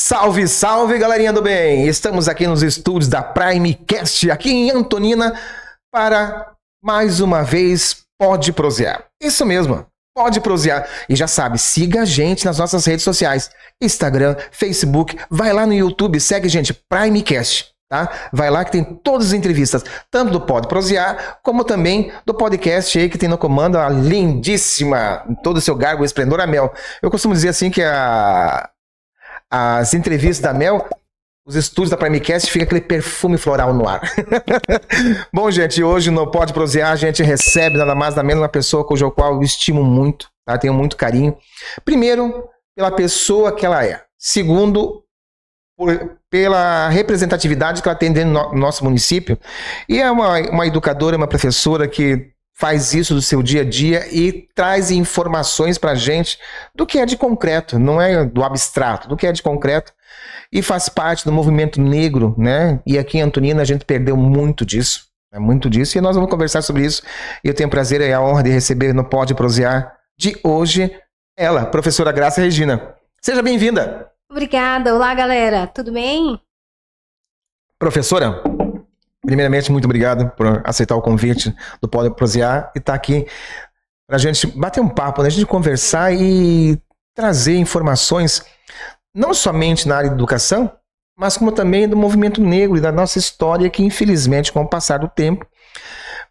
Salve, salve, galerinha do bem! Estamos aqui nos estúdios da Primecast, aqui em Antonina, para, mais uma vez, Pode Prosear. Isso mesmo, Pode Prosear. E já sabe, siga a gente nas nossas redes sociais, Instagram, Facebook, vai lá no YouTube, segue a gente, Primecast, tá? Vai lá que tem todas as entrevistas, tanto do Pode Prosear, como também do podcast aí que tem no comando a lindíssima, todo o seu garbo e esplendor, a Mel. Eu costumo dizer assim que as entrevistas da Mel, os estúdios da Primecast, fica aquele perfume floral no ar. Bom, gente, hoje no Pode Prosear a gente recebe nada mais nada menos uma pessoa cujo qual eu estimo muito, tá? Tenho muito carinho. Primeiro, pela pessoa que ela é. Segundo, pela representatividade que ela tem dentro do nosso município. E é uma educadora, uma professora que faz isso do seu dia a dia e traz informações pra gente do que é de concreto, não é do abstrato, do que é de concreto, e faz parte do movimento negro, né? E aqui em Antonina a gente perdeu muito disso, né? Muito disso, e nós vamos conversar sobre isso. E eu tenho o prazer e a honra de receber no Pode Prosear de hoje ela, professora Graça Regina. Seja bem-vinda! Obrigada, olá galera, tudo bem? Professora, primeiramente, muito obrigado por aceitar o convite do Pode Prosear e estar aqui para a gente bater um papo, né? A gente conversar e trazer informações, não somente na área de educação, mas como também do movimento negro e da nossa história, que infelizmente, com o passar do tempo,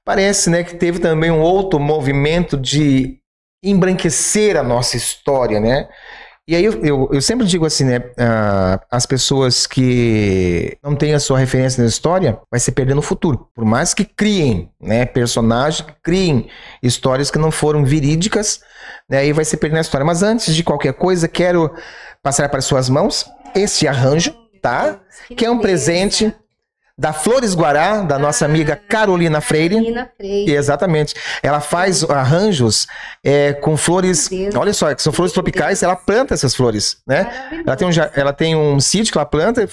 parece, né, que teve também um outro movimento de embranquecer a nossa história, né? E aí eu sempre digo assim, né, as pessoas que não têm a sua referência na história vai se perder no futuro. Por mais que criem, né, personagens, que criem histórias que não foram verídicas, né, aí vai se perder na história. Mas antes de qualquer coisa, quero passar para suas mãos esse arranjo, tá? Que é um presente da Flores Guará, da nossa amiga Carolina Freire. Carolina Freire. Exatamente. Ela faz arranjos com flores, olha só, que são flores tropicais, ela planta essas flores, né? Ela tem um sítio que ela planta,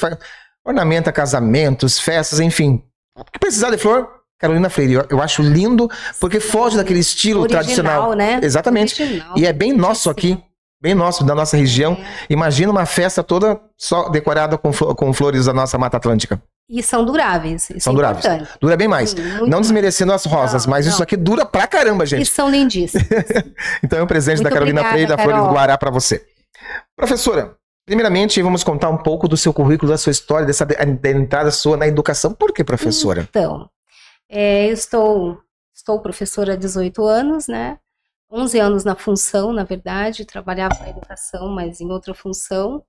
ornamenta casamentos, festas, enfim. O que precisar de flor, Carolina Freire. Eu acho lindo, porque foge daquele estilo original, tradicional. Né? Exatamente. Original. E é bem nosso aqui. Bem nosso, da nossa região. Imagina uma festa toda só decorada com flores da nossa Mata Atlântica. E são duráveis. São duráveis. Dura bem mais. Não desmerecendo as rosas, mas isso aqui dura pra caramba, gente. E são lindíssimos. Então é um presente Muito da Carolina obrigada, Freire, da Carol. Flores Guará pra você. Professora, primeiramente vamos contar um pouco do seu currículo, da sua história, da entrada sua na educação. Por que, professora? Então, eu estou professora há 18 anos, né? 11 anos na função, na verdade, trabalhava na educação, mas em outra função.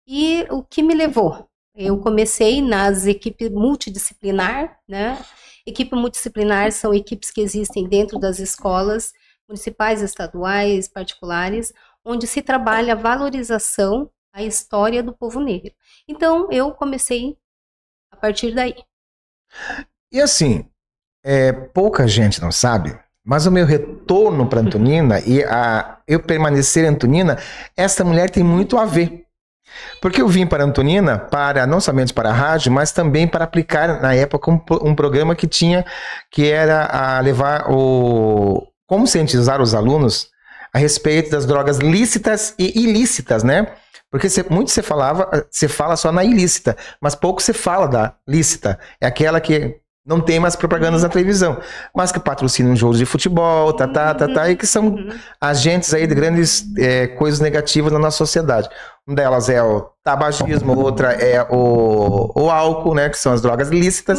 E o que me levou? Eu comecei nas equipes multidisciplinar, né? Equipe multidisciplinar são equipes que existem dentro das escolas municipais, estaduais, particulares, onde se trabalha a valorização, a história do povo negro. Então, eu comecei a partir daí. E assim, pouca gente não sabe, mas o meu retorno para Antonina e eu permanecer em Antonina, essa mulher tem muito a ver. Porque eu vim para Antonina, não somente para a rádio, mas também para aplicar, na época, um programa que era conscientizar os alunos a respeito das drogas lícitas e ilícitas, né? Porque muito se fala só na ilícita, mas pouco se fala da lícita. É aquela que não tem mais propagandas na televisão, mas que patrocinam jogos de futebol, e que são agentes aí de grandes coisas negativas na nossa sociedade. Uma delas é o tabagismo, outra é o álcool, né, que são as drogas ilícitas.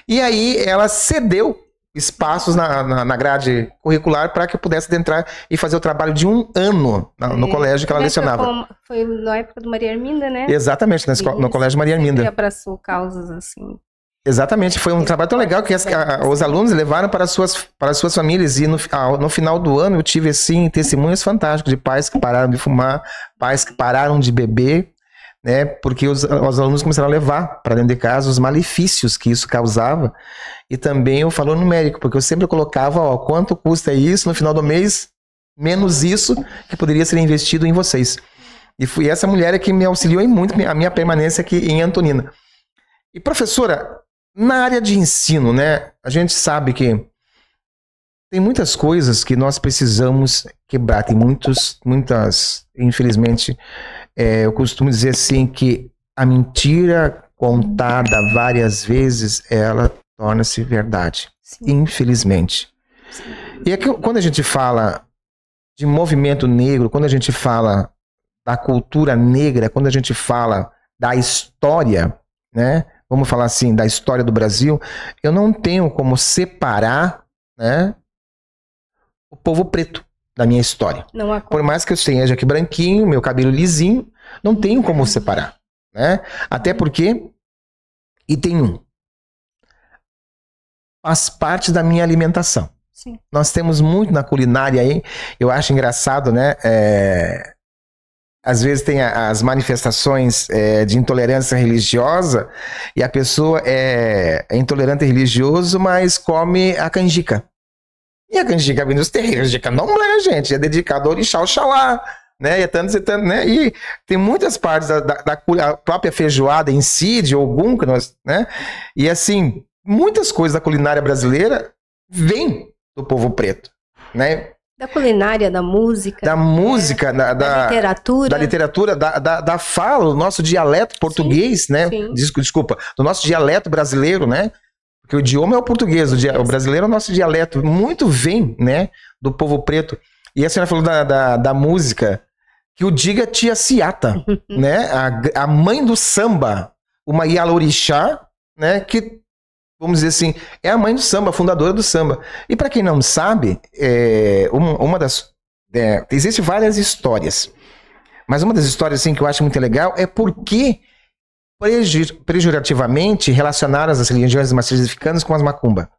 E aí ela cedeu espaços na grade curricular para que eu pudesse entrar e fazer o trabalho de um ano no colégio que ela lecionava. Foi na época do Maria Arminda, né? Exatamente, no colégio Maria Arminda. Ele abraçou causas assim. Exatamente, foi um trabalho tão legal que os alunos levaram para as suas famílias e no final do ano eu tive assim testemunhos fantásticos de pais que pararam de fumar, pais que pararam de beber, né, porque os alunos começaram a levar para dentro de casa os malefícios que isso causava e também o valor numérico, porque eu sempre colocava, quanto custa isso no final do mês, menos isso que poderia ser investido em vocês. E foi essa mulher que me auxiliou em muito a minha permanência aqui em Antonina. E professora, na área de ensino, né, a gente sabe que tem muitas coisas que nós precisamos quebrar, tem muitas, infelizmente, eu costumo dizer assim que a mentira contada várias vezes, ela torna-se verdade. Sim. Infelizmente. E é que quando a gente fala de movimento negro, quando a gente fala da cultura negra, quando a gente fala da história, né? Vamos falar assim, da história do Brasil, eu não tenho como separar, né, o povo preto da minha história. Não há como. Por mais que eu seja aqui branquinho, meu cabelo lisinho, não tenho como separar, né? Até porque, e tem faz parte da minha alimentação. Sim. Nós temos muito na culinária aí, eu acho engraçado, né? Às vezes tem as manifestações de intolerância religiosa e a pessoa é intolerante religioso, mas come a canjica. E a canjica vem dos terreiros de candomblé, gente, é dedicado ao orixá Oxalá, né? E tanto, né? E tem muitas partes da própria feijoada em si, de Ogum, que nós, né? E assim, muitas coisas da culinária brasileira vêm do povo preto, né? Da culinária, da música. Da música, da literatura. Da literatura, da fala, o nosso dialeto português, sim, né? Sim. Desculpa, do nosso dialeto brasileiro, né? Porque o idioma é o português, o brasileiro é o nosso dialeto. Muito vem, né, do povo preto. E a senhora falou da música, que o diga tia Ciata, né? A mãe do samba, uma Ialorixá, né? Que, vamos dizer assim, é a mãe do samba, a fundadora do samba. E para quem não sabe, existem várias histórias. Mas uma das histórias assim, que eu acho muito legal é porque pejorativamente relacionaram as religiões de matriz africanas com as macumba.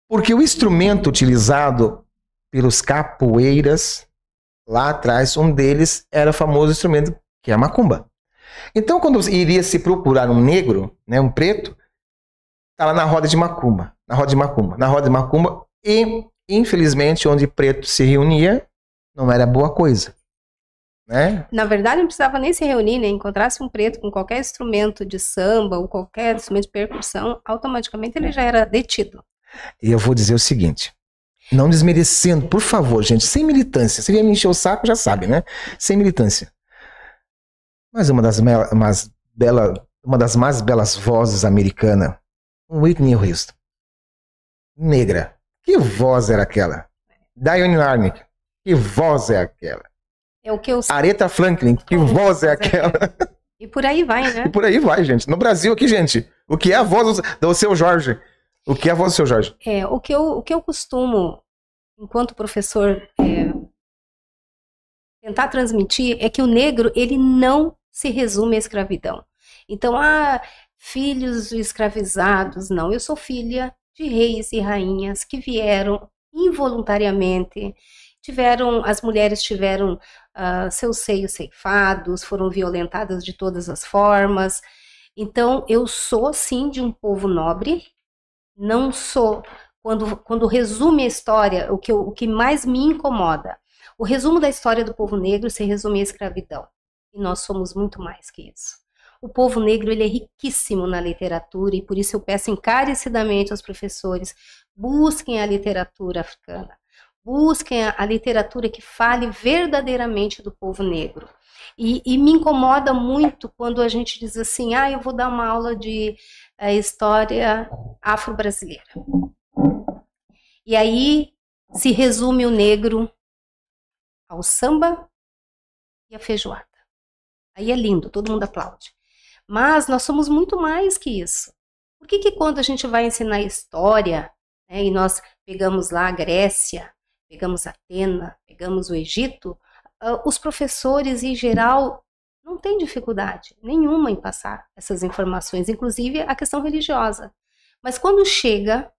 Porque o instrumento utilizado pelos capoeiras lá atrás, um deles era o famoso instrumento que é a macumba. Então, quando iria se procurar um negro, né, um preto, tá lá na roda de macumba, e infelizmente onde preto se reunia não era boa coisa. Né? Na verdade, não precisava nem se reunir, né? Encontrasse um preto com qualquer instrumento de samba ou qualquer instrumento de percussão, automaticamente ele já era detido. E eu vou dizer o seguinte, não desmerecendo, por favor, gente, sem militância. Se vier me encher o saco, já sabe, né? Sem militância. Mas uma das mais belas vozes americanas, Whitney Houston. Negra. Que voz era aquela? Dionne Warwick. Que voz é aquela? É o que eu... Aretha Franklin, que voz é aquela? E por aí vai, né? E por aí vai, gente. No Brasil aqui, gente, o que é a voz do seu Jorge? O que é a voz do seu Jorge? O que eu costumo, enquanto professor, tentar transmitir é que o negro, ele não se resume à escravidão. Então, filhos escravizados, não. Eu sou filha de reis e rainhas que vieram involuntariamente, as mulheres tiveram seus seios ceifados, foram violentadas de todas as formas. Então, eu sou, sim, de um povo nobre, não sou, quando resume a história, o que mais me incomoda, o resumo da história do povo negro se resume à escravidão, e nós somos muito mais que isso. O povo negro, ele é riquíssimo na literatura, e por isso eu peço encarecidamente aos professores, busquem a literatura africana. Busquem a literatura que fale verdadeiramente do povo negro. E me incomoda muito quando a gente diz assim, eu vou dar uma aula de história afro-brasileira. E aí se resume o negro ao samba e à feijoada. Aí é lindo, todo mundo aplaude. Mas nós somos muito mais que isso. Por que quando a gente vai ensinar história, né, e nós pegamos lá a Grécia, pegamos Atenas, pegamos o Egito, os professores, em geral, não têm dificuldade nenhuma em passar essas informações, inclusive a questão religiosa. Mas quando chega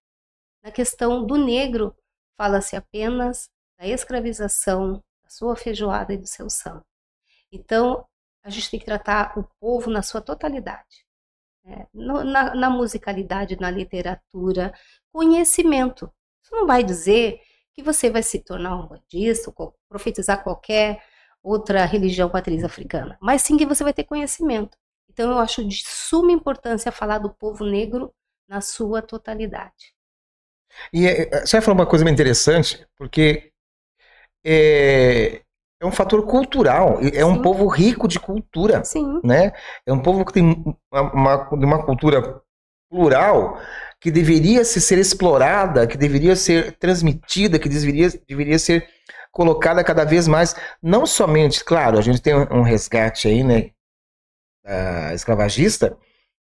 na questão do negro, fala-se apenas da escravização, da sua feijoada e do seu samba. Então, a gente tem que tratar o povo na sua totalidade. Na musicalidade, na literatura, conhecimento. Isso não vai dizer que você vai se tornar um budista, ou profetizar qualquer outra religião matriz africana, mas sim que você vai ter conhecimento. Então eu acho de suma importância falar do povo negro na sua totalidade. E você vai falar uma coisa bem interessante, porque é um fator cultural, é um Sim. povo rico de cultura, Sim. né? É um povo que tem uma cultura plural que deveria ser explorada, que deveria ser transmitida, que deveria ser colocada cada vez mais, não somente, claro, a gente tem um resgate aí, né, escravagista,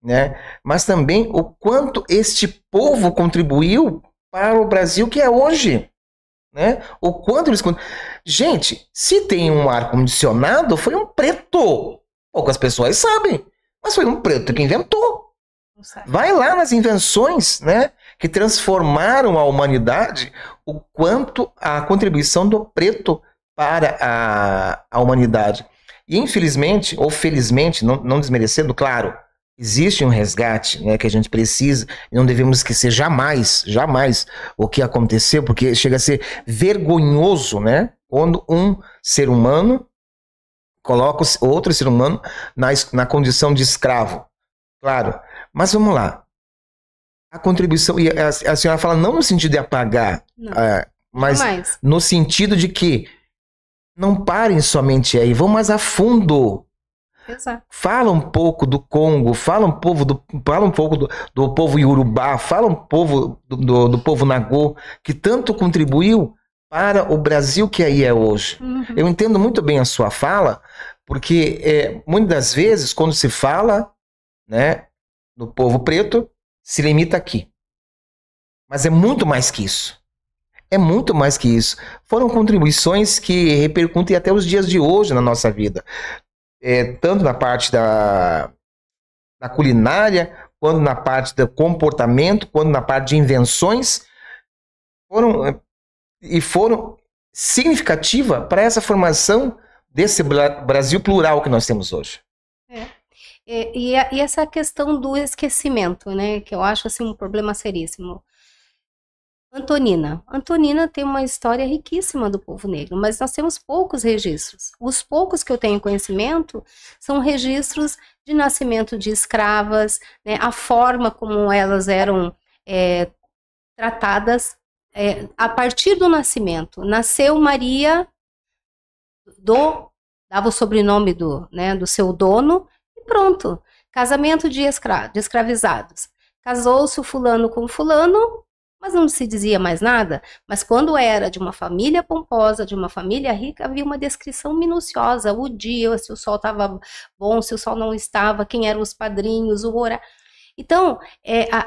né, mas também o quanto este povo contribuiu para o Brasil que é hoje, né? O quanto eles... Gente, se tem um ar-condicionado, foi um preto. Poucas pessoas sabem, mas foi um preto que inventou. Vai lá nas invenções, né, que transformaram a humanidade, o quanto a contribuição do preto para a humanidade. E infelizmente, ou felizmente, não desmerecendo, claro, existe um resgate, né, que a gente precisa, e não devemos esquecer jamais, jamais o que aconteceu, porque chega a ser vergonhoso, né, quando um ser humano coloca outro ser humano na condição de escravo. Claro, mas vamos lá. A contribuição, e a senhora fala não no sentido de apagar, mas Jamais. no sentido de que não parem somente aí, vão mais a fundo. Exato. Fala um pouco do Congo, fala um pouco do povo Iorubá, fala um pouco do povo Nagô, que tanto contribuiu para o Brasil que aí é hoje. Uhum. Eu entendo muito bem a sua fala, porque muitas das vezes, quando se fala, né, do povo preto, se limita aqui. Mas é muito mais que isso. É muito mais que isso. Foram contribuições que repercutem até os dias de hoje na nossa vida. Tanto na parte da culinária, quanto na parte do comportamento, quanto na parte de invenções, foram significativas para essa formação desse Brasil plural que nós temos hoje. E essa questão do esquecimento, né, que eu acho assim um problema seríssimo. Antonina tem uma história riquíssima do povo negro, mas nós temos poucos registros. Os poucos que eu tenho conhecimento são registros de nascimento de escravas, né, a forma como elas eram tratadas a partir do nascimento. Nasceu Maria, dava o sobrenome do seu dono, e pronto. Casamento de escravizados. Casou-se o fulano com o fulano, mas não se dizia mais nada. Mas quando era de uma família pomposa, de uma família rica, havia uma descrição minuciosa, o dia, se o sol estava bom, se o sol não estava, quem eram os padrinhos, o horário. Então,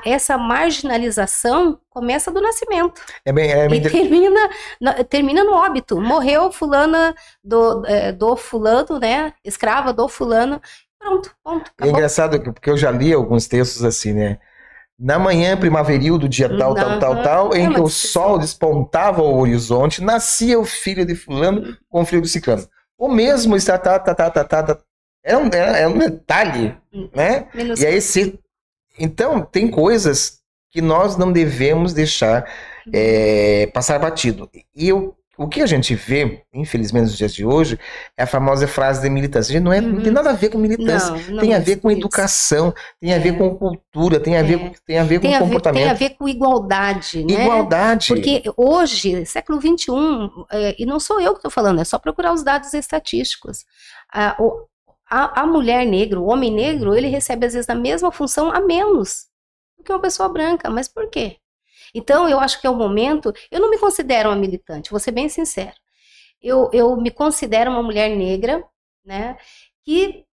essa marginalização começa do nascimento e termina no óbito. Morreu fulana do fulano, né? Escrava do fulano. Pronto, ponto. É engraçado, porque eu já li alguns textos assim, né? Na manhã primaveril do dia tal, em que o sol despontava o horizonte, nascia o filho de fulano com o filho de ciclano. O mesmo está, é um detalhe, né? E aí então, tem coisas que nós não devemos deixar passar batido. E o que a gente vê, infelizmente, nos dias de hoje, é a famosa frase de militância. Não tem nada a ver com militância, tem a ver com educação, tem a ver com cultura, tem a ver com comportamento. Tem a ver com igualdade, né? Igualdade. Porque hoje, século XXI, e não sou eu que estou falando, é só procurar os dados estatísticos. A mulher negra, o homem negro, ele recebe às vezes a mesma função a menos do que uma pessoa branca. Mas por quê? Então, eu acho que é o momento... Eu não me considero uma militante, vou ser bem sincera. Eu me considero uma mulher negra, né, que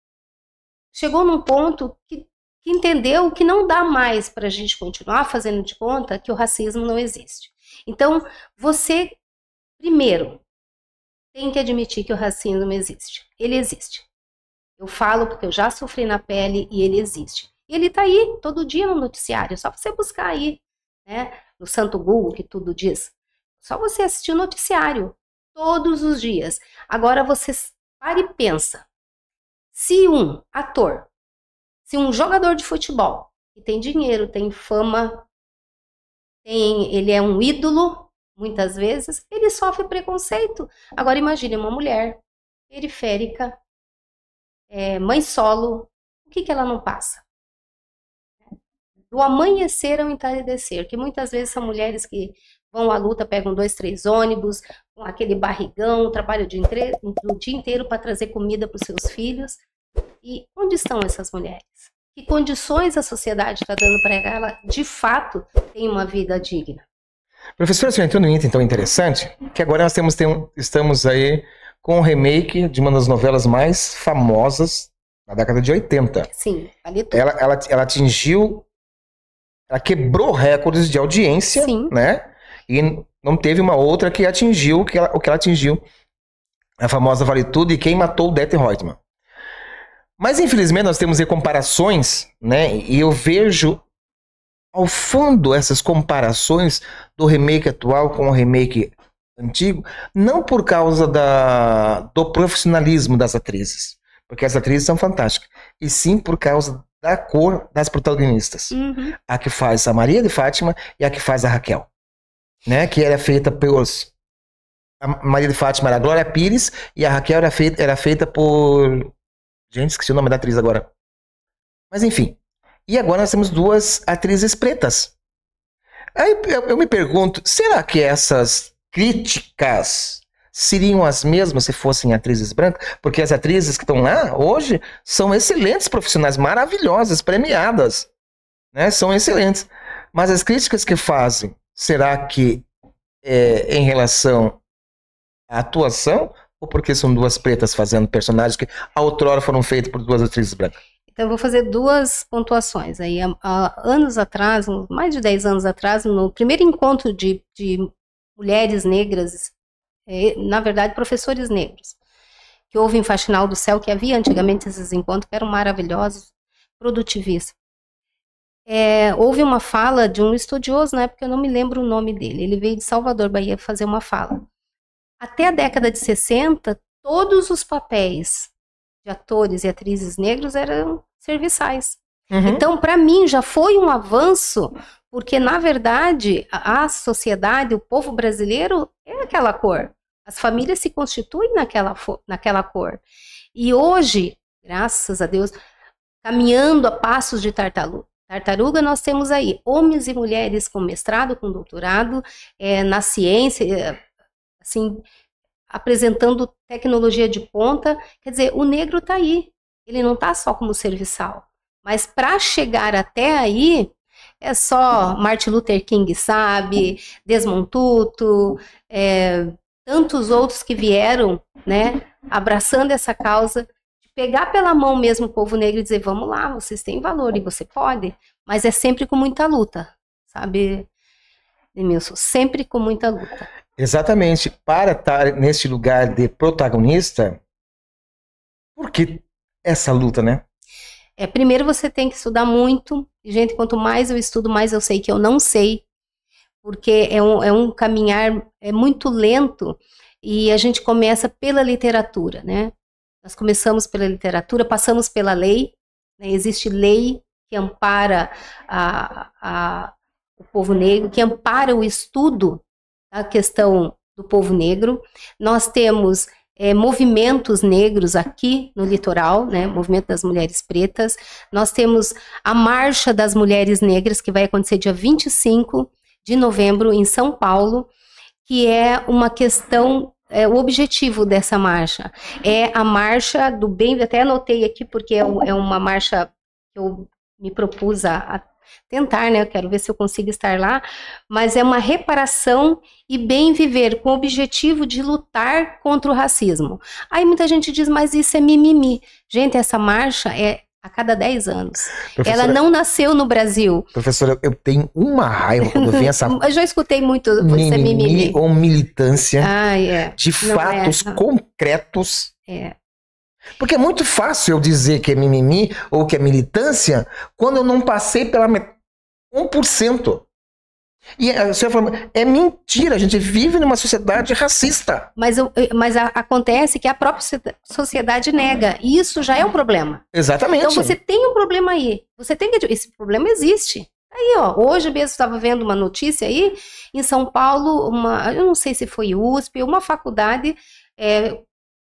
chegou num ponto que entendeu que não dá mais para a gente continuar fazendo de conta que o racismo não existe. Então, você, primeiro, tem que admitir que o racismo não existe. Ele existe. Eu falo porque eu já sofri na pele e ele existe. E ele está aí todo dia no noticiário, é só você buscar aí, né, no Santo Google, que tudo diz. Só você assistir o noticiário todos os dias. Agora você para e pensa. Se um ator, se um jogador de futebol, que tem dinheiro, tem fama, ele é um ídolo, muitas vezes, ele sofre preconceito. Agora imagine uma mulher periférica, mãe solo, o que ela não passa? Do amanhecer ao entardecer, que muitas vezes são mulheres que vão à luta, pegam 2, 3 ônibus, com aquele barrigão, trabalha o dia inteiro para trazer comida para os seus filhos. E onde estão essas mulheres? Que condições a sociedade está dando para ela, de fato, ter uma vida digna? Professora, você entrou num item tão interessante, que agora nós estamos aí com o remake de uma das novelas mais famosas da década de 80. Sim, vale tudo. Ela atingiu, ela quebrou recordes de audiência, Sim. né? E não teve uma outra que atingiu o que ela atingiu. A famosa Vale Tudo e Quem Matou Odete Roitman. Mas, infelizmente, nós temos aí comparações, né? E eu vejo ao fundo essas comparações do remake atual com o remake antigo, não por causa do profissionalismo das atrizes, porque as atrizes são fantásticas, e sim por causa da cor das protagonistas. Uhum. A que faz a Maria de Fátima e a que faz a Raquel, né? Que era feita pelos... A Maria de Fátima era a Glória Pires e a Raquel era feita por... Gente, esqueci o nome da atriz agora. Mas enfim. E agora nós temos duas atrizes pretas. Aí eu me pergunto, será que essas críticas seriam as mesmas se fossem atrizes brancas? Porque as atrizes que estão lá hoje são excelentes profissionais, maravilhosas, premiadas, né? São excelentes. Mas as críticas que fazem, será que é em relação à atuação? Ou porque são duas pretas fazendo personagens que outrora foram feitos por duas atrizes brancas? Então, eu vou fazer duas pontuações. Aí, há anos atrás, mais de 10 anos atrás, no primeiro encontro de mulheres negras, na verdade, professores negros, que houve em Faxinal do Céu, que havia antigamente esses encontros, que eram maravilhosos, produtivistas. Houve uma fala de um estudioso, na época eu não me lembro o nome dele, ele veio de Salvador, Bahia, fazer uma fala. Até a década de 60, todos os papéis de atores e atrizes negros eram serviçais. Uhum. Então, para mim, já foi um avanço, porque, na verdade, a sociedade, o povo brasileiro é aquela cor. As famílias se constituem naquela cor. E hoje, graças a Deus, caminhando a passos de tartaruga, nós temos aí homens e mulheres com mestrado, com doutorado, na ciência, assim, apresentando tecnologia de ponta. Quer dizer, o negro está aí. Ele não está só como serviçal. Mas para chegar até aí, é só Martin Luther King, sabe? Desmond Tutu, tantos outros que vieram, né, abraçando essa causa, de pegar pela mão mesmo o povo negro e dizer, vamos lá, vocês têm valor e você pode, mas é sempre com muita luta, sabe, Edmilson? Sempre com muita luta. Exatamente. Para estar nesse lugar de protagonista, por que essa luta, né? Primeiro você tem que estudar muito. Gente, quanto mais eu estudo, mais eu sei que eu não sei. Porque é um caminhar muito lento. E a gente começa pela literatura, né? Nós começamos pela literatura, passamos pela lei. Né? Existe lei que ampara o povo negro, que ampara o estudo da questão do povo negro. Nós temos movimentos negros aqui no litoral, né, movimento das mulheres pretas. Nós temos a Marcha das Mulheres Negras, que vai acontecer dia 25 de novembro em São Paulo, que é uma questão, o objetivo dessa marcha é a marcha do bem, até anotei aqui porque é uma marcha que eu me propus a tentar, né? Eu quero ver se eu consigo estar lá, mas é uma reparação e bem viver com o objetivo de lutar contra o racismo. Aí muita gente diz, mas isso é mimimi. Gente, essa marcha é a cada 10 anos. Ela não nasceu no Brasil. Professora, eu tenho uma raiva quando vem essa... Eu já escutei muito isso é mimimi. Ou militância de não fatos concretos. É. Porque é muito fácil eu dizer que é mimimi ou que é militância quando eu não passei pela 1%. E a senhora falou, é mentira, a gente vive numa sociedade racista. Mas acontece que a própria sociedade nega, e isso já é um problema. Exatamente. Então você tem um problema aí, esse problema existe. Aí, ó, hoje mesmo estava vendo uma notícia aí, em São Paulo, eu não sei se foi USP, uma faculdade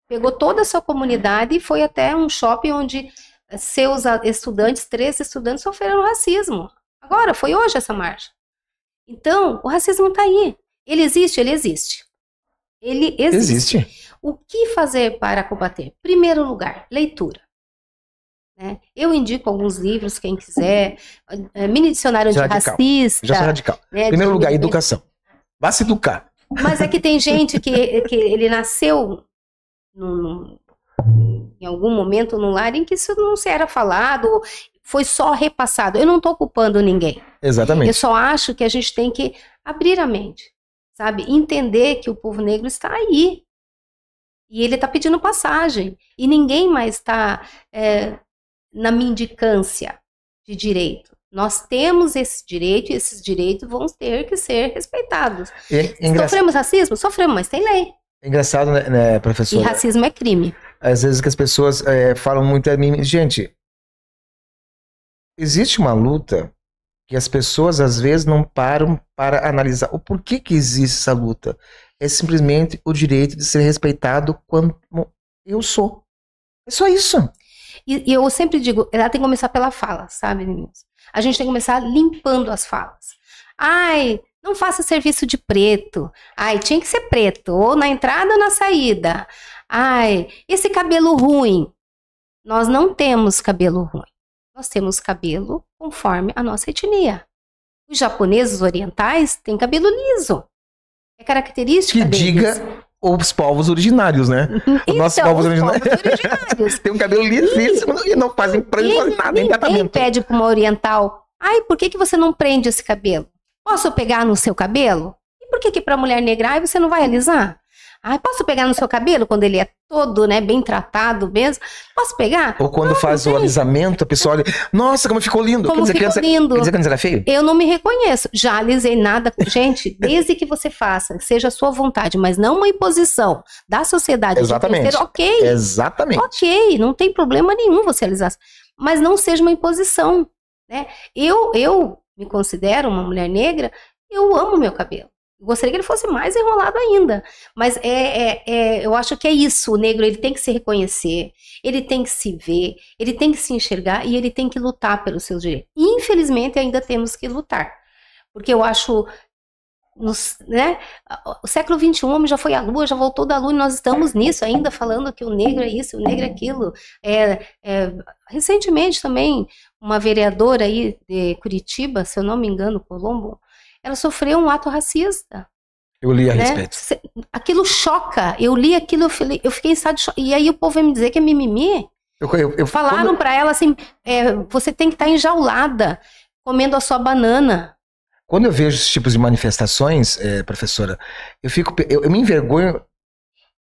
pegou toda a sua comunidade e foi até um shopping onde seus estudantes, 3 estudantes, sofreram racismo. Agora, foi hoje essa marcha. Então, o racismo está aí. Ele existe, ele existe. Ele existe. O que fazer para combater? Primeiro lugar, leitura. Né? Eu indico alguns livros, quem quiser. Mini dicionário antirracista. Já sou radical. Né? Primeiro lugar, educação. Vá se educar. Mas é que tem gente que ele nasceu em algum momento num lar em que isso não se era falado, foi só repassado. Eu não estou culpando ninguém. Exatamente. Eu só acho que a gente tem que abrir a mente, sabe? Entender que o povo negro está aí. E ele está pedindo passagem. E ninguém mais está na mendicância de direito. Nós temos esse direito e esses direitos vão ter que ser respeitados. Sofremos racismo? Sofremos, mas tem lei. É engraçado, né, professora? E racismo é crime. Às vezes que as pessoas falam muito a mim, gente, existe uma luta que as pessoas às vezes não param para analisar o porquê que existe essa luta. É simplesmente o direito de ser respeitado como eu sou. É só isso. E eu sempre digo, ela tem que começar pela fala, sabe, meninos? A gente tem que começar limpando as falas. Ai, não faça serviço de preto. Ai, tinha que ser preto, ou na entrada ou na saída. Ai, esse cabelo ruim. Nós não temos cabelo ruim. Nós temos cabelo conforme a nossa etnia. Os japoneses orientais têm cabelo liso. É característica deles. Que diga os povos originários, né? Os nossos povos originários têm um cabelo liso e não fazem prancha, não fazem nada, nem tratamento. Ninguém pede para uma oriental, ai, por que você não prende esse cabelo? Posso pegar no seu cabelo? E por que para mulher negra, ai, você não vai alisar? Ai, posso pegar no seu cabelo quando ele é todo, né, bem tratado mesmo? Posso pegar? Ou quando faz o alisamento, a pessoa olha, nossa, como ficou lindo. Como ficou lindo. Quer dizer que antes era feio? Eu não me reconheço. Já alisei nada. Gente, desde que você faça, seja a sua vontade, mas não uma imposição da sociedade. Exatamente. Terceiro, ok. Exatamente. Ok, não tem problema nenhum você alisar. Mas não seja uma imposição. Né? Eu me considero uma mulher negra, eu amo meu cabelo. Gostaria que ele fosse mais enrolado ainda. Mas eu acho que é isso. O negro ele tem que se reconhecer, ele tem que se ver, ele tem que se enxergar e ele tem que lutar pelos seus direitos. Infelizmente, ainda temos que lutar. Porque eu acho, né, o século XXI, o homem já foi à lua, já voltou da lua e nós estamos nisso ainda, falando que o negro é isso, o negro é aquilo. Recentemente também, uma vereadora aí de Curitiba, se eu não me engano, Colombo, ela sofreu um ato racista. Eu li a respeito. Aquilo choca. Eu li aquilo, eu fiquei em estado de choque. E aí o povo vem me dizer que é mimimi. Falaram para ela assim, você tem que estar enjaulada, comendo a sua banana. Quando eu vejo esses tipos de manifestações, professora, eu me envergonho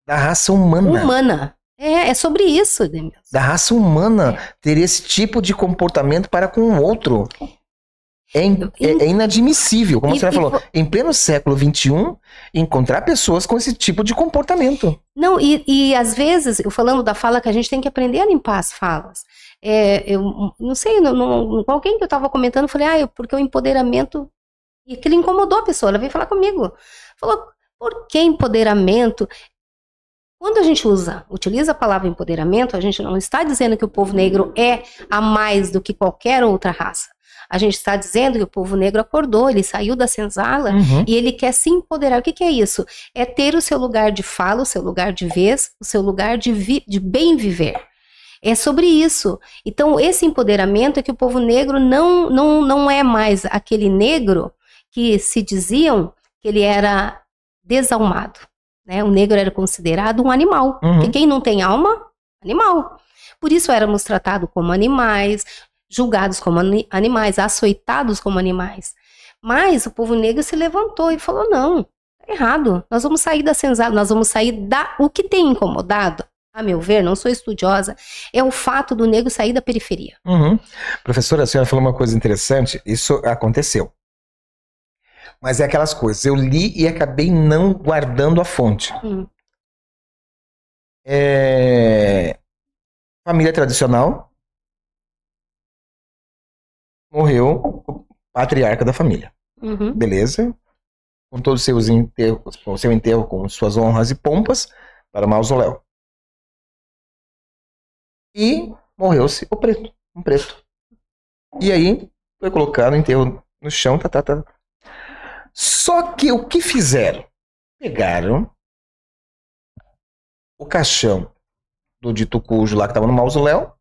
da raça humana. É sobre isso, Demis. Da raça humana ter esse tipo de comportamento para com o outro. É inadmissível, como a senhora falou, em pleno século XXI, encontrar pessoas com esse tipo de comportamento. Não, e às vezes, eu falando da fala que a gente tem que aprender a limpar as falas. Eu não sei, com alguém que eu estava comentando, eu falei, porque o empoderamento, e aquilo incomodou a pessoa, ela veio falar comigo. Falou, por que empoderamento? Quando a gente utiliza a palavra empoderamento, a gente não está dizendo que o povo negro é a mais do que qualquer outra raça. A gente está dizendo que o povo negro acordou, ele saiu da senzala e ele quer se empoderar. O que é isso? É ter o seu lugar de fala, o seu lugar de vez, o seu lugar de bem viver. É sobre isso. Então, esse empoderamento é que o povo negro não é mais aquele negro que se diziam que ele era desalmado. Né? O negro era considerado um animal. Porque quem não tem alma, animal. Por isso éramos tratados como animais, julgados como animais, açoitados como animais. Mas o povo negro se levantou e falou, não, tá errado, nós vamos sair da senzala, nós vamos sair o que tem incomodado, a meu ver, não sou estudiosa, é o fato do negro sair da periferia. Professora, a senhora falou uma coisa interessante, isso aconteceu. Mas é aquelas coisas, eu li e acabei não guardando a fonte. Família tradicional, morreu o patriarca da família. Beleza? Com todos os seus enterros, o seu enterro com suas honras e pompas para o mausoléu. E morreu-se um preto. E aí foi colocado o enterro no chão, Só que o que fizeram? Pegaram o caixão do dito cujo lá que estava no mausoléu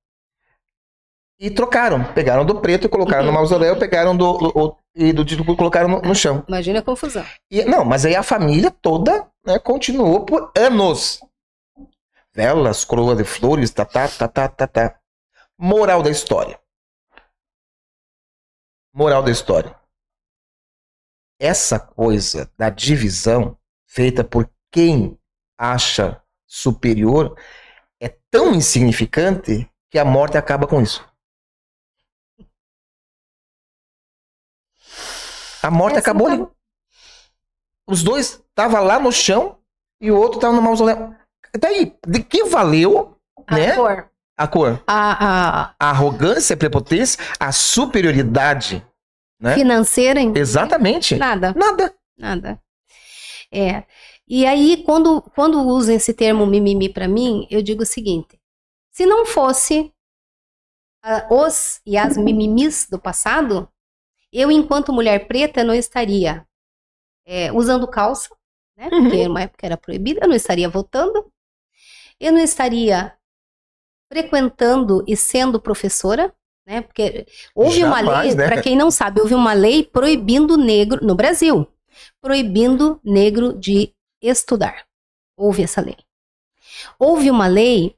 e trocaram. Pegaram do preto e colocaram no mausoléu, pegaram do dito cujo e colocaram no chão. Imagina a confusão. Não, mas aí a família toda, né, continuou por anos. Velas, coroa de flores, tá. Moral da história. Moral da história. Essa coisa da divisão feita por quem acha superior é tão insignificante que a morte acaba com isso. A morte acabou ali. Os dois estavam lá no chão e o outro estava no mausoléu. Daí, de que valeu, né? A cor. A arrogância, a prepotência, a superioridade, né? Financeira. Exatamente. Nada. É. E aí, quando usam esse termo mimimi para mim, eu digo o seguinte: se não fosse os e as mimimis do passado, eu, enquanto mulher preta, não estaria usando calça, né? Porque numa época era proibida, eu não estaria votando, eu não estaria frequentando e sendo professora, né? Porque houve uma lei, né? Para quem não sabe, houve uma lei proibindo negro, no Brasil, proibindo negro de estudar. Houve essa lei. Houve uma lei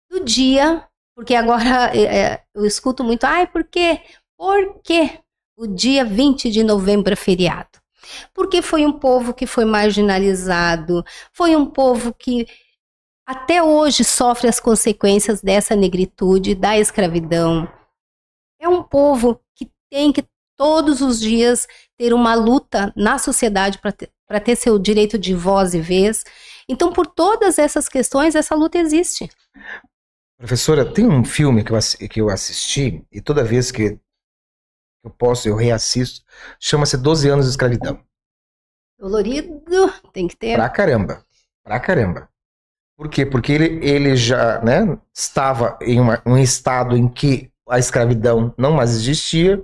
do dia, porque agora eu escuto muito, por quê? Por quê o dia 20 de novembro é feriado? Porque foi um povo que foi marginalizado, foi um povo que até hoje sofre as consequências dessa negritude, da escravidão. É um povo que tem que todos os dias ter uma luta na sociedade para ter seu direito de voz e vez. Então, por todas essas questões, essa luta existe. Professora, tem um filme que eu assisti, e toda vez que eu reassisto, chama-se 12 anos de escravidão. Dolorido, tem que ter. Pra caramba. Por quê? Porque ele já, né, estava em um estado em que a escravidão não mais existia,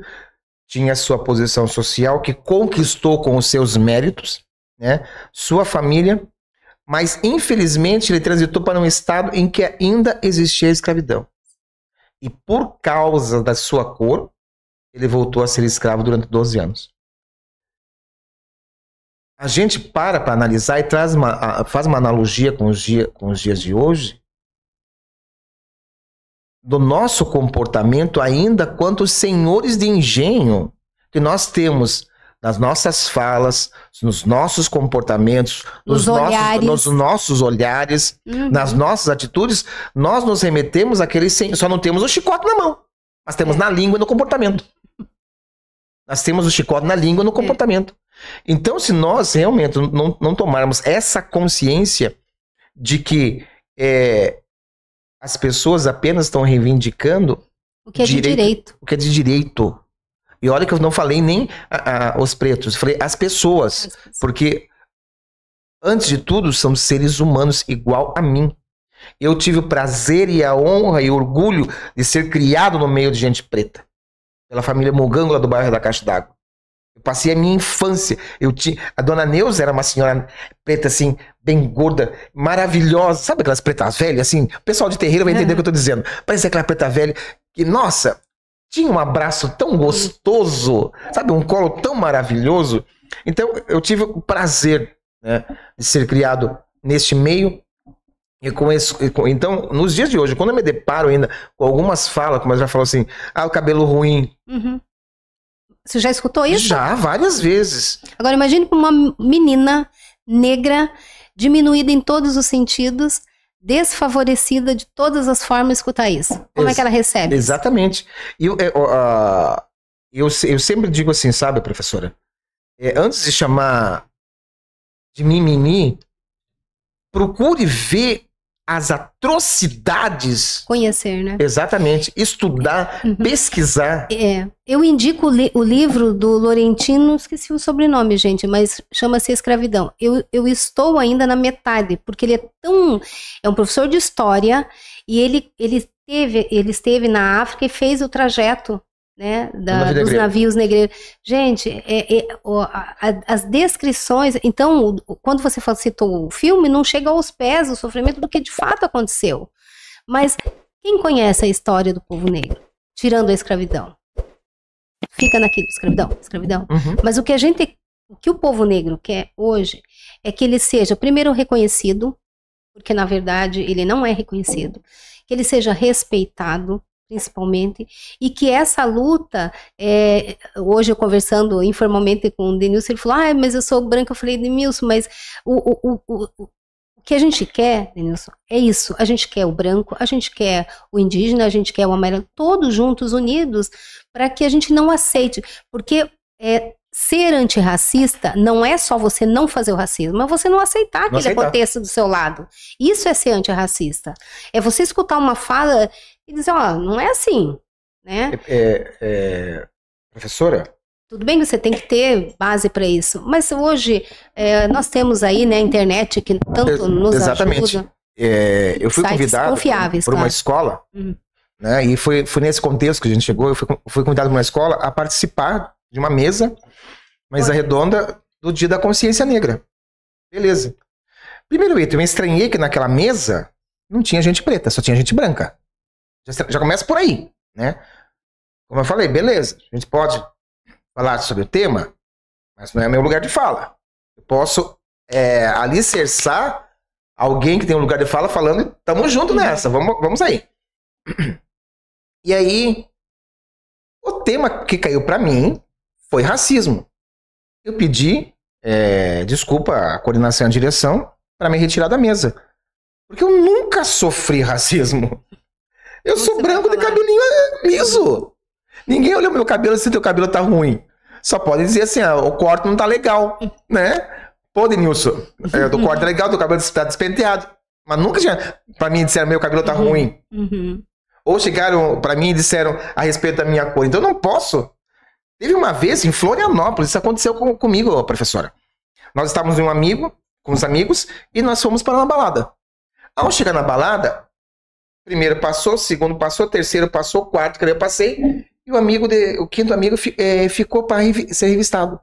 tinha sua posição social que conquistou com os seus méritos, né, sua família, mas infelizmente ele transitou para um estado em que ainda existia a escravidão. E por causa da sua cor, ele voltou a ser escravo durante 12 anos. A gente para analisar e faz uma analogia com os dias de hoje, do nosso comportamento ainda quanto os senhores de engenho que nós temos nas nossas falas, nos nossos comportamentos, nos nossos olhares, nas nossas atitudes, nós nos remetemos àqueles senhores. Só não temos o chicote na mão, mas temos na língua e no comportamento. Nós temos o chicote na língua e no comportamento. Então, se nós realmente não tomarmos essa consciência de que as pessoas apenas estão reivindicando o que é de direito. O que é de direito. E olha que eu não falei nem os pretos, eu falei as pessoas. Porque, antes de tudo, são seres humanos igual a mim. Eu tive o prazer e a honra e o orgulho de ser criado no meio de gente preta. Pela família Mogângola do bairro da Caixa d'Água. Eu passei a minha infância. A dona Neuza era uma senhora preta, assim, bem gorda, maravilhosa. Sabe aquelas pretas velhas, assim? O pessoal de terreiro vai entender o que eu tô dizendo. Parece aquela preta velha que, nossa, tinha um abraço tão gostoso, sabe? Um colo tão maravilhoso. Então, eu tive o prazer, né, de ser criado neste meio. Então, nos dias de hoje, quando eu me deparo ainda com algumas falas, como eu já falou assim, o cabelo ruim. Você já escutou isso? Já, várias vezes. Agora imagine uma menina negra, diminuída em todos os sentidos, desfavorecida de todas as formas, escutar isso. Como é que ela recebe? Exatamente. Eu sempre digo assim, sabe, professora? Antes de chamar de mimimi, procure ver as atrocidades. Conhecer, né? Exatamente. Estudar, pesquisar. Eu indico o livro do Laurentino, esqueci o sobrenome, gente, mas chama-se Escravidão. Eu estou ainda na metade, porque ele é um professor de história e ele esteve na África e fez o trajeto né, dos navios negreiros. Gente, as descrições... Então, quando você citou o filme, não chega aos pés o sofrimento do que de fato aconteceu. Mas quem conhece a história do povo negro? Tirando a escravidão. Fica naquilo, escravidão. Uhum. Mas o que o povo negro quer hoje é que ele seja, primeiro, reconhecido, porque, na verdade, ele não é reconhecido. Que ele seja respeitado, principalmente, e que essa luta, hoje eu conversando informalmente com o Denilson, ele falou, mas eu sou branca, eu falei, Denilson, mas o que a gente quer, Denilson, é isso, a gente quer o branco, a gente quer o indígena, a gente quer o amarelo, todos juntos, unidos, para que a gente não aceite, porque ser antirracista não é só você não fazer o racismo, é você não aceitar que ele aconteça do seu lado. Isso é ser antirracista. É você escutar uma fala e dizer, não é assim, né? Professora? Tudo bem que você tem que ter base para isso, mas hoje nós temos aí, né, a internet que tanto nos ajuda. Eu fui convidado por uma escola, né, e foi nesse contexto que a gente chegou, eu fui convidado por uma escola a participar de uma mesa redonda do Dia da Consciência Negra. Beleza. Primeiro item, eu me estranhei que naquela mesa não tinha gente preta, só tinha gente branca. Já começa por aí, né? Como eu falei, beleza, a gente pode falar sobre o tema, mas não é meu lugar de fala. Eu posso alicerçar alguém que tem um lugar de fala falando, tamo junto nessa, vamos aí. E aí, o tema que caiu pra mim foi racismo. Eu pedi desculpa à coordenação e à direção para me retirar da mesa. Porque eu nunca sofri racismo. Eu sou branco de cabelinho liso. Ninguém olhou meu cabelo se teu cabelo tá ruim. Só pode dizer assim, o corte não tá legal, né? Pô, Denilson, do corte é legal, teu cabelo tá despenteado. Mas nunca tinha, pra mim, disseram meu cabelo tá ruim. Ou chegaram pra mim e disseram a respeito da minha cor. Então eu não posso. Teve uma vez em Florianópolis, isso aconteceu comigo, professora. Nós estávamos com os amigos, e nós fomos para uma balada. Ao chegar na balada, primeiro passou, segundo passou, terceiro passou, quarto, eu passei, e o quinto amigo ficou para ser revistado.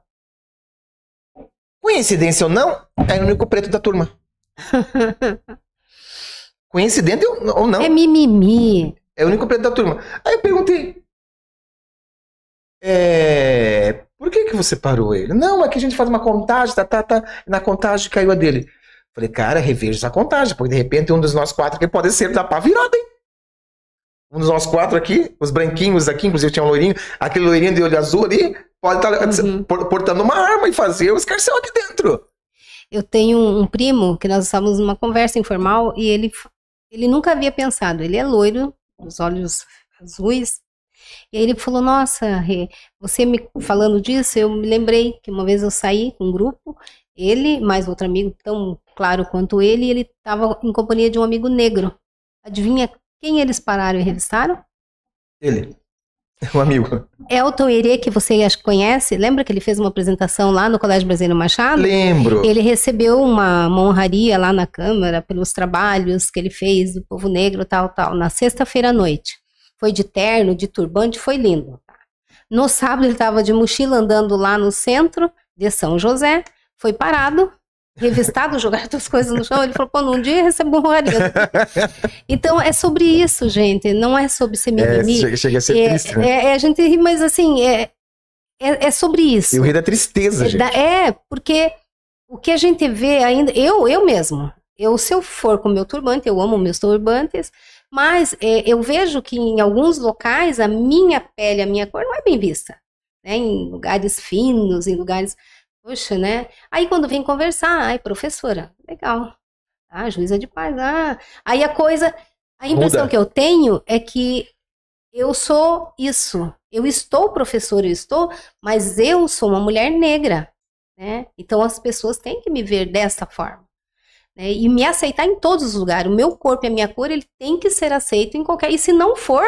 Coincidência ou não, é o único preto da turma. Coincidente ou não. É mimimi. É o único preto da turma. Aí eu perguntei, por que você parou ele? Não, aqui a gente faz uma contagem, na contagem caiu a dele. Falei, cara, reveja essa contagem, porque de repente um dos nós quatro aqui pode ser da pá virada, hein? Um dos nós quatro aqui, os branquinhos aqui, inclusive tinha um loirinho, aquele loirinho de olho azul ali, pode estar portando uma arma e fazer o escarcéu aqui dentro. Eu tenho um primo, que nós estávamos numa conversa informal, e ele nunca havia pensado, ele é loiro, os olhos azuis, e aí ele falou, nossa, Rê, você me falando disso, eu me lembrei que uma vez eu saí com um grupo, ele, mais outro amigo tão claro quanto ele estava em companhia de um amigo negro. Adivinha quem eles pararam e revistaram? Ele, um amigo. Elton Herê, que você acho que conhece, lembra que ele fez uma apresentação lá no Colégio Brasileiro Machado? Lembro. Ele recebeu uma honraria lá na Câmara pelos trabalhos que ele fez do povo negro, tal, na sexta-feira à noite. Foi de terno, de turbante, foi lindo. No sábado ele estava de mochila andando lá no centro de São José, foi parado, revistado, jogaram as coisas no chão, ele falou, pô, num dia recebeu uma honraria. Então é sobre isso, gente, não é sobre ser mimimi. Chega a ser triste, né? A gente ri, mas assim, é sobre isso. Eu ri da tristeza, gente. Porque o que a gente vê ainda, eu mesmo, se eu for com meu turbante, eu amo meus turbantes, mas eu vejo que em alguns locais a minha pele, a minha cor não é bem vista, né? Em lugares finos, em lugares, poxa, né? Aí quando vem conversar, professora, legal, juíza de paz, aí a impressão que eu tenho é que eu sou isso, eu estou professora, mas eu sou uma mulher negra, né? Então as pessoas têm que me ver dessa forma. Né, e me aceitar em todos os lugares. O meu corpo e a minha cor, ele tem que ser aceito em qualquer... E se não for,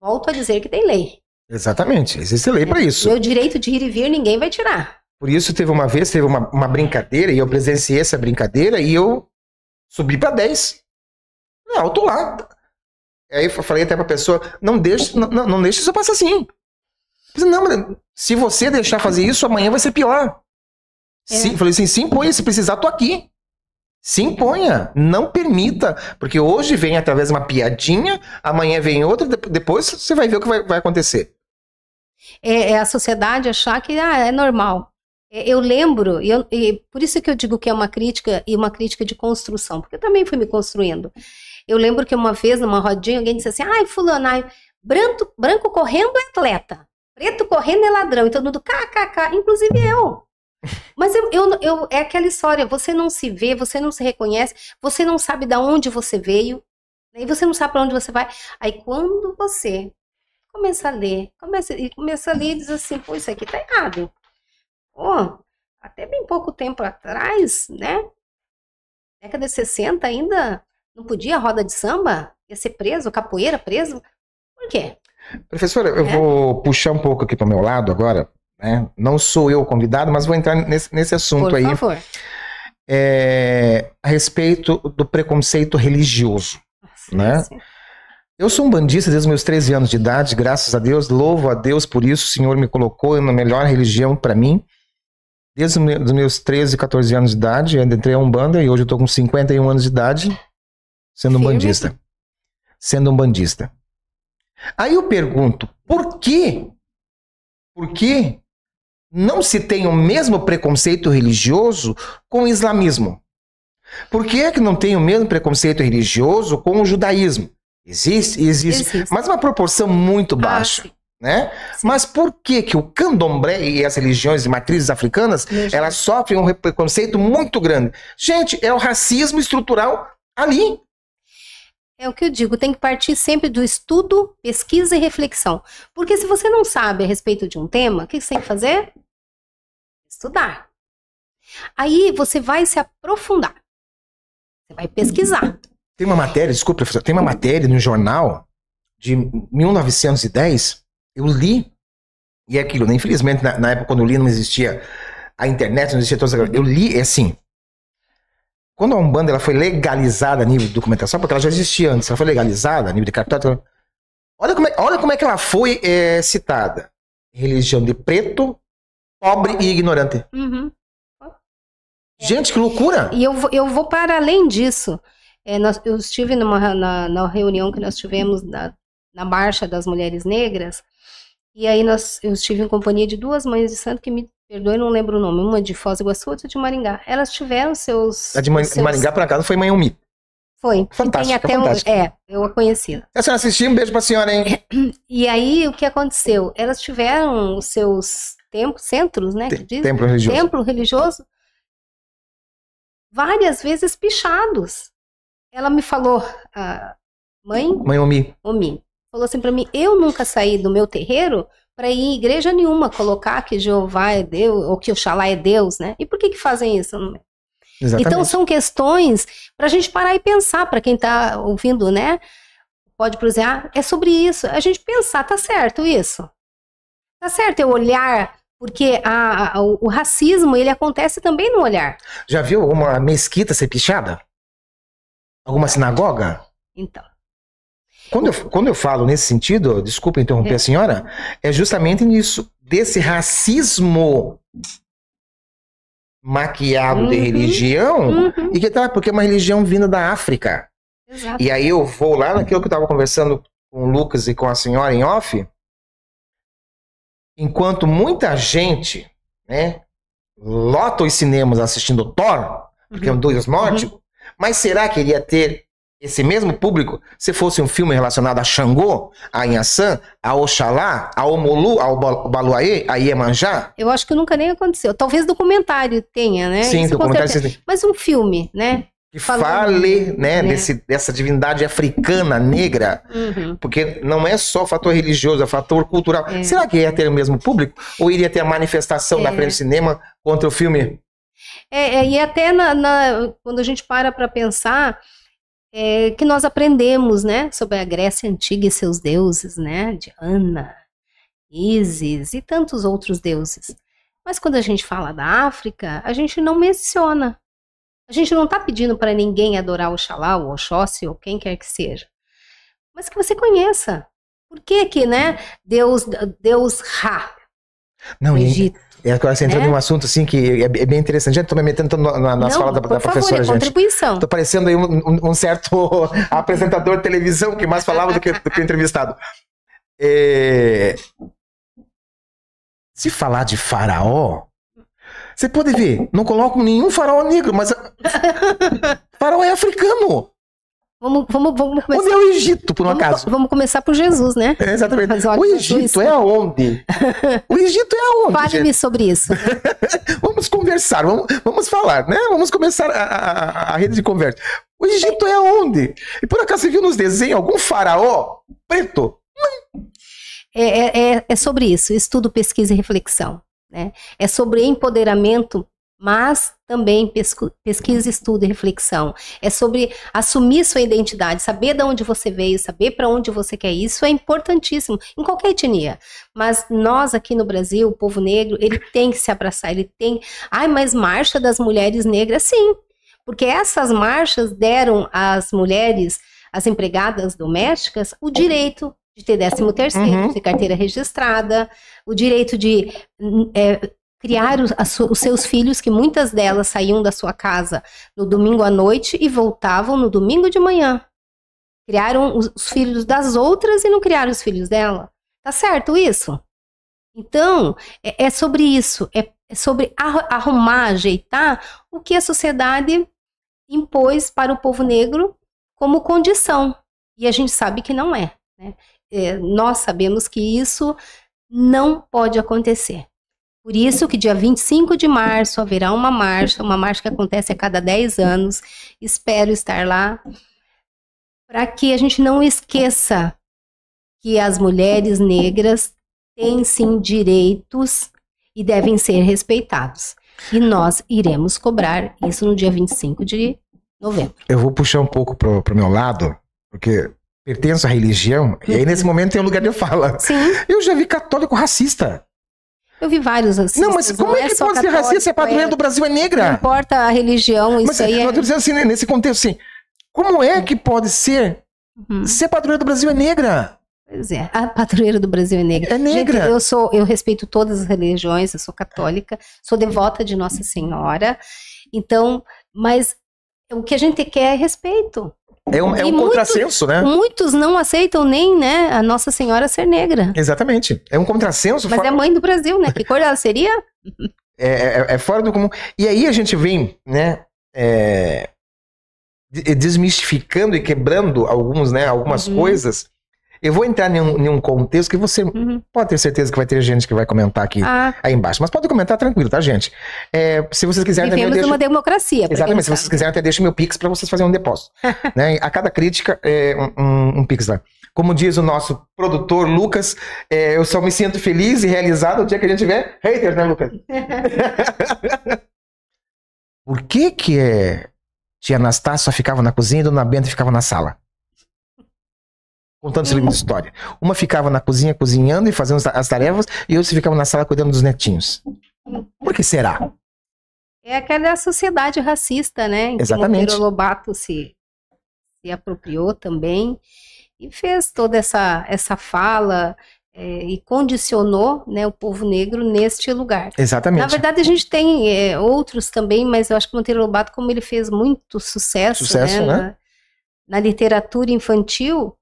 volto a dizer que tem lei. Exatamente, existe lei para isso. Meu direito de ir e vir, ninguém vai tirar. Por isso, teve uma brincadeira, e eu presenciei essa brincadeira, e eu subi para 10. Não, eu tô lá. Aí eu falei até pra pessoa, não deixe isso passar assim. Não, se você deixar fazer isso, amanhã vai ser pior. Falei assim, se imponha, se precisar, tô aqui. Se imponha, não permita, porque hoje vem através de uma piadinha, amanhã vem outra, depois você vai ver o que vai acontecer. É a sociedade achar que é normal. Eu lembro, e por isso que eu digo que é uma crítica, e uma crítica de construção, porque eu também fui me construindo. Eu lembro que uma vez, numa rodinha, alguém disse assim, ai, fulano, branco correndo é atleta, preto correndo é ladrão, e todo mundo, kkk, inclusive eu. Mas é aquela história, você não se vê, você não se reconhece, você não sabe de onde você veio, e você não sabe para onde você vai. Aí quando você começa a ler e diz assim, pô, isso aqui tá errado. Pô, até bem pouco tempo atrás, né? Década de 60 ainda não podia roda de samba, ia ser preso, capoeira preso. Por quê? Professora, eu vou puxar um pouco aqui para o meu lado agora. Né? Não sou eu o convidado, mas vou entrar nesse assunto Por aí. Por favor. A respeito do preconceito religioso. Nossa, né? Sim. Eu sou um bandista desde os meus 13 anos de idade, graças a Deus, louvo a Deus por isso. O Senhor me colocou na melhor religião para mim. Desde os meus 13, 14 anos de idade, eu entrei a Umbanda e hoje eu estou com 51 anos de idade, sendo um bandista. Sendo um bandista. Aí eu pergunto, por que não se tem o mesmo preconceito religioso com o islamismo? Por que é que não tem o mesmo preconceito religioso com o judaísmo? Existe. Mas uma proporção muito baixa. Né? Sim. Mas por que o candomblé e as religiões de matrizes africanas, elas sofrem um preconceito muito grande? Gente, é o racismo estrutural ali. É o que eu digo, tem que partir sempre do estudo, pesquisa e reflexão. Porque se você não sabe a respeito de um tema, o que você tem que fazer? Estudar. Aí você vai se aprofundar. Você vai pesquisar. Tem uma matéria, desculpa, professor, tem uma matéria no jornal de 1910, eu li, e é aquilo, né? Infelizmente, na época quando eu li não existia a internet, não existia todas as... Eu li, é assim, quando a Umbanda ela foi legalizada a nível de documentação, porque ela já existia antes, ela foi legalizada a nível de cartório, olha como é que ela foi citada. Religião de preto, pobre e ignorante. Uhum. Gente, que loucura! E eu vou para além disso. Eu estive na reunião que nós tivemos na Marcha das Mulheres Negras, e aí eu estive em companhia de duas mães de santo, que me perdoe, não lembro o nome, uma de Foz do Iguaçu, outra de Maringá. Elas tiveram seus... A de Maringá, por acaso, foi Mãe Umi. Foi. Fantástico, eu a conheci. A senhora assistiu, um beijo pra senhora, hein? E aí, o que aconteceu? Elas tiveram os seus centros, né? Templo religioso. Templo religioso, várias vezes pichados. Ela me falou, Mãe Umi, falou assim pra mim, eu nunca saí do meu terreiro para ir em igreja nenhuma, colocar que Jeová é Deus, ou que Oxalá é Deus, né? E por que fazem isso? Exatamente. Então são questões pra gente parar e pensar, para quem tá ouvindo, né? Pode cruzar, é sobre isso. A gente pensar, tá certo isso? Tá certo eu olhar, porque o racismo, ele acontece também no olhar. Já viu alguma mesquita ser pichada? Alguma sinagoga? Então. Quando eu falo nesse sentido, desculpa interromper a senhora, é justamente nisso, desse racismo maquiado de religião, e que tá, porque é uma religião vinda da África. Exato. E aí eu vou lá naquilo que eu estava conversando com o Lucas e com a senhora em off, enquanto muita gente, né, lota os cinemas assistindo Thor, porque é um Deus nórdico, mas será que iria ter esse mesmo público se fosse um filme relacionado a Xangô, a Inhaçã, a Oxalá, a Omolu, ao Baluaê, a Iemanjá? Eu acho que nunca nem aconteceu. Talvez documentário tenha, né? Sim, documentário. Mas um filme, né? Que fale, né, dessa divindade africana, negra, porque não é só fator religioso, é fator cultural. Será que ia ter o mesmo público? Ou iria ter a manifestação na frente do cinema contra o filme? E até quando a gente para pensar, que nós aprendemos, né, sobre a Grécia Antiga e seus deuses, né, Diana, Ísis e tantos outros deuses. Mas quando a gente fala da África, a gente não menciona. A gente não está pedindo para ninguém adorar Oxalá, o Oxóssi, ou quem quer que seja. mas que você conheça. Por que que, né, Deus Ra, Não, no e Egito? agora você entrando num assunto assim que é bem interessante. Gente, tô me metendo nas falas da professora, gente. Contribuição. Tô parecendo aí um certo apresentador de televisão que mais falava do que o entrevistado. Se falar de faraó, você pode ver, não colocam nenhum faraó negro, mas faraó é africano. Vamos começar. Onde é o Egito, por um acaso? Vamos começar por Jesus, né? Exatamente. Olha, O Egito é aonde? O Egito é aonde? Fale-me sobre isso. Vamos conversar, vamos falar, né? Vamos começar a rede de conversa. O Egito é aonde? E por acaso você viu nos desenhos algum faraó preto? Não. É sobre isso, estudo, pesquisa e reflexão, né? É sobre empoderamento, mas também pesquisa, estudo e reflexão. É sobre assumir sua identidade, saber de onde você veio, saber para onde você quer ir. Isso é importantíssimo, em qualquer etnia. Mas nós aqui no Brasil, o povo negro, ele tem que se abraçar, ele tem... mas marcha das mulheres negras, sim. Porque essas marchas deram às mulheres, às empregadas domésticas, o direito de ter 13º, de carteira registrada, o direito de criar os seus filhos, que muitas delas saíam da sua casa no domingo à noite e voltavam no domingo de manhã. Criaram os filhos das outras e não criaram os filhos dela. Tá certo isso? Então, é sobre isso, é sobre arrumar, ajeitar o que a sociedade impôs para o povo negro como condição. E a gente sabe que não é, né? Nós sabemos que isso não pode acontecer. Por isso que dia 25 de março haverá uma marcha que acontece a cada 10 anos. Espero estar lá, para que a gente não esqueça que as mulheres negras têm sim direitos e devem ser respeitados. E nós iremos cobrar isso no dia 25 de novembro. Eu vou puxar um pouco pro meu lado, porque pertenço à religião, e aí nesse momento tem um lugar de fala. Sim. Eu já vi católico racista. Eu vi vários racistas. Não, mas como é que pode ser racista se a padroeira do Brasil é negra? Não importa a religião, isso aí eu tô dizendo assim, nesse contexto assim, como é que pode ser se a padroeira do Brasil é negra? Pois é, a padroeira do Brasil é negra. É negra. Gente, eu respeito todas as religiões, eu sou católica, sou devota de Nossa Senhora, então, mas o que a gente quer é respeito. É um contrassenso, né? Muitos não aceitam nem, né, a Nossa Senhora ser negra. Exatamente. É um contrassenso. Mas é mãe do Brasil, né? Que cor ela seria? É fora do comum. E aí a gente vem, né, desmistificando e quebrando algumas coisas. Eu vou entrar em um contexto que você pode ter certeza que vai ter gente que vai comentar aqui aí embaixo. Mas pode comentar tranquilo, tá, gente? Se vocês quiserem... Vivemos numa democracia. Exatamente. Se vocês quiserem, até deixo meu Pix para vocês fazerem um depósito. Né? A cada crítica, um Pix lá. Como diz o nosso produtor, Lucas, eu só me sinto feliz e realizado o dia que a gente tiver haters, né, Lucas? Por que tia Anastácia só ficava na cozinha e Dona Benta ficava na sala? Contando essa linda história. Uma ficava na cozinha cozinhando e fazendo as tarefas, e outra ficava na sala cuidando dos netinhos. Por que será? É aquela sociedade racista, né? Em Exatamente. Que Monteiro Lobato se apropriou também e fez toda essa fala e condicionou, né, o povo negro neste lugar. Exatamente. Na verdade, a gente tem outros também, mas eu acho que Monteiro Lobato, como ele fez muito sucesso né? Na literatura infantil,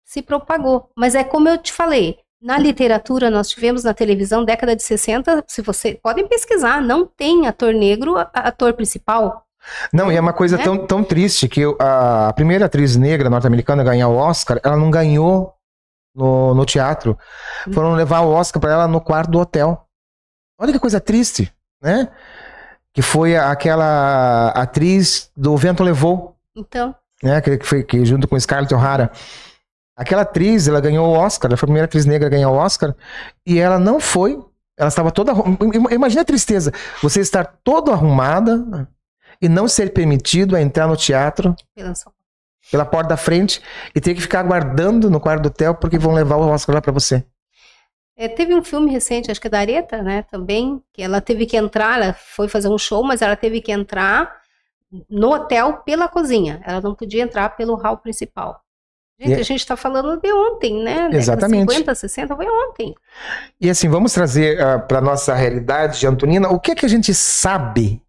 se propagou. Mas é como eu te falei, na literatura nós tivemos na televisão, década de 60, se você podem pesquisar, não tem ator negro, ator principal. Não, e é uma coisa tão triste que a primeira atriz negra norte-americana a ganhar o Oscar, ela não ganhou no teatro. Foram levar o Oscar para ela no quarto do hotel. Olha que coisa triste, né? Que foi aquela atriz do O Vento Levou. Então... Né, que junto com Scarlett O'Hara, aquela atriz, ela ganhou o Oscar, ela foi a primeira atriz negra a ganhar o Oscar, e ela não foi, ela estava toda, imagina a tristeza, você estar toda arrumada e não ser permitido a entrar no teatro pela porta da frente e ter que ficar aguardando no quarto do hotel porque vão levar o Oscar lá para você. Teve um filme recente, acho que é da Aretha, né, também, que ela teve que entrar, ela foi fazer um show, mas ela teve que entrar no hotel pela cozinha. Ela não podia entrar pelo hall principal. Gente, a gente está falando de ontem, né? Exatamente. 50, 60 foi ontem. E assim, vamos trazer para nossa realidade, Antonina, o que é que a gente sabe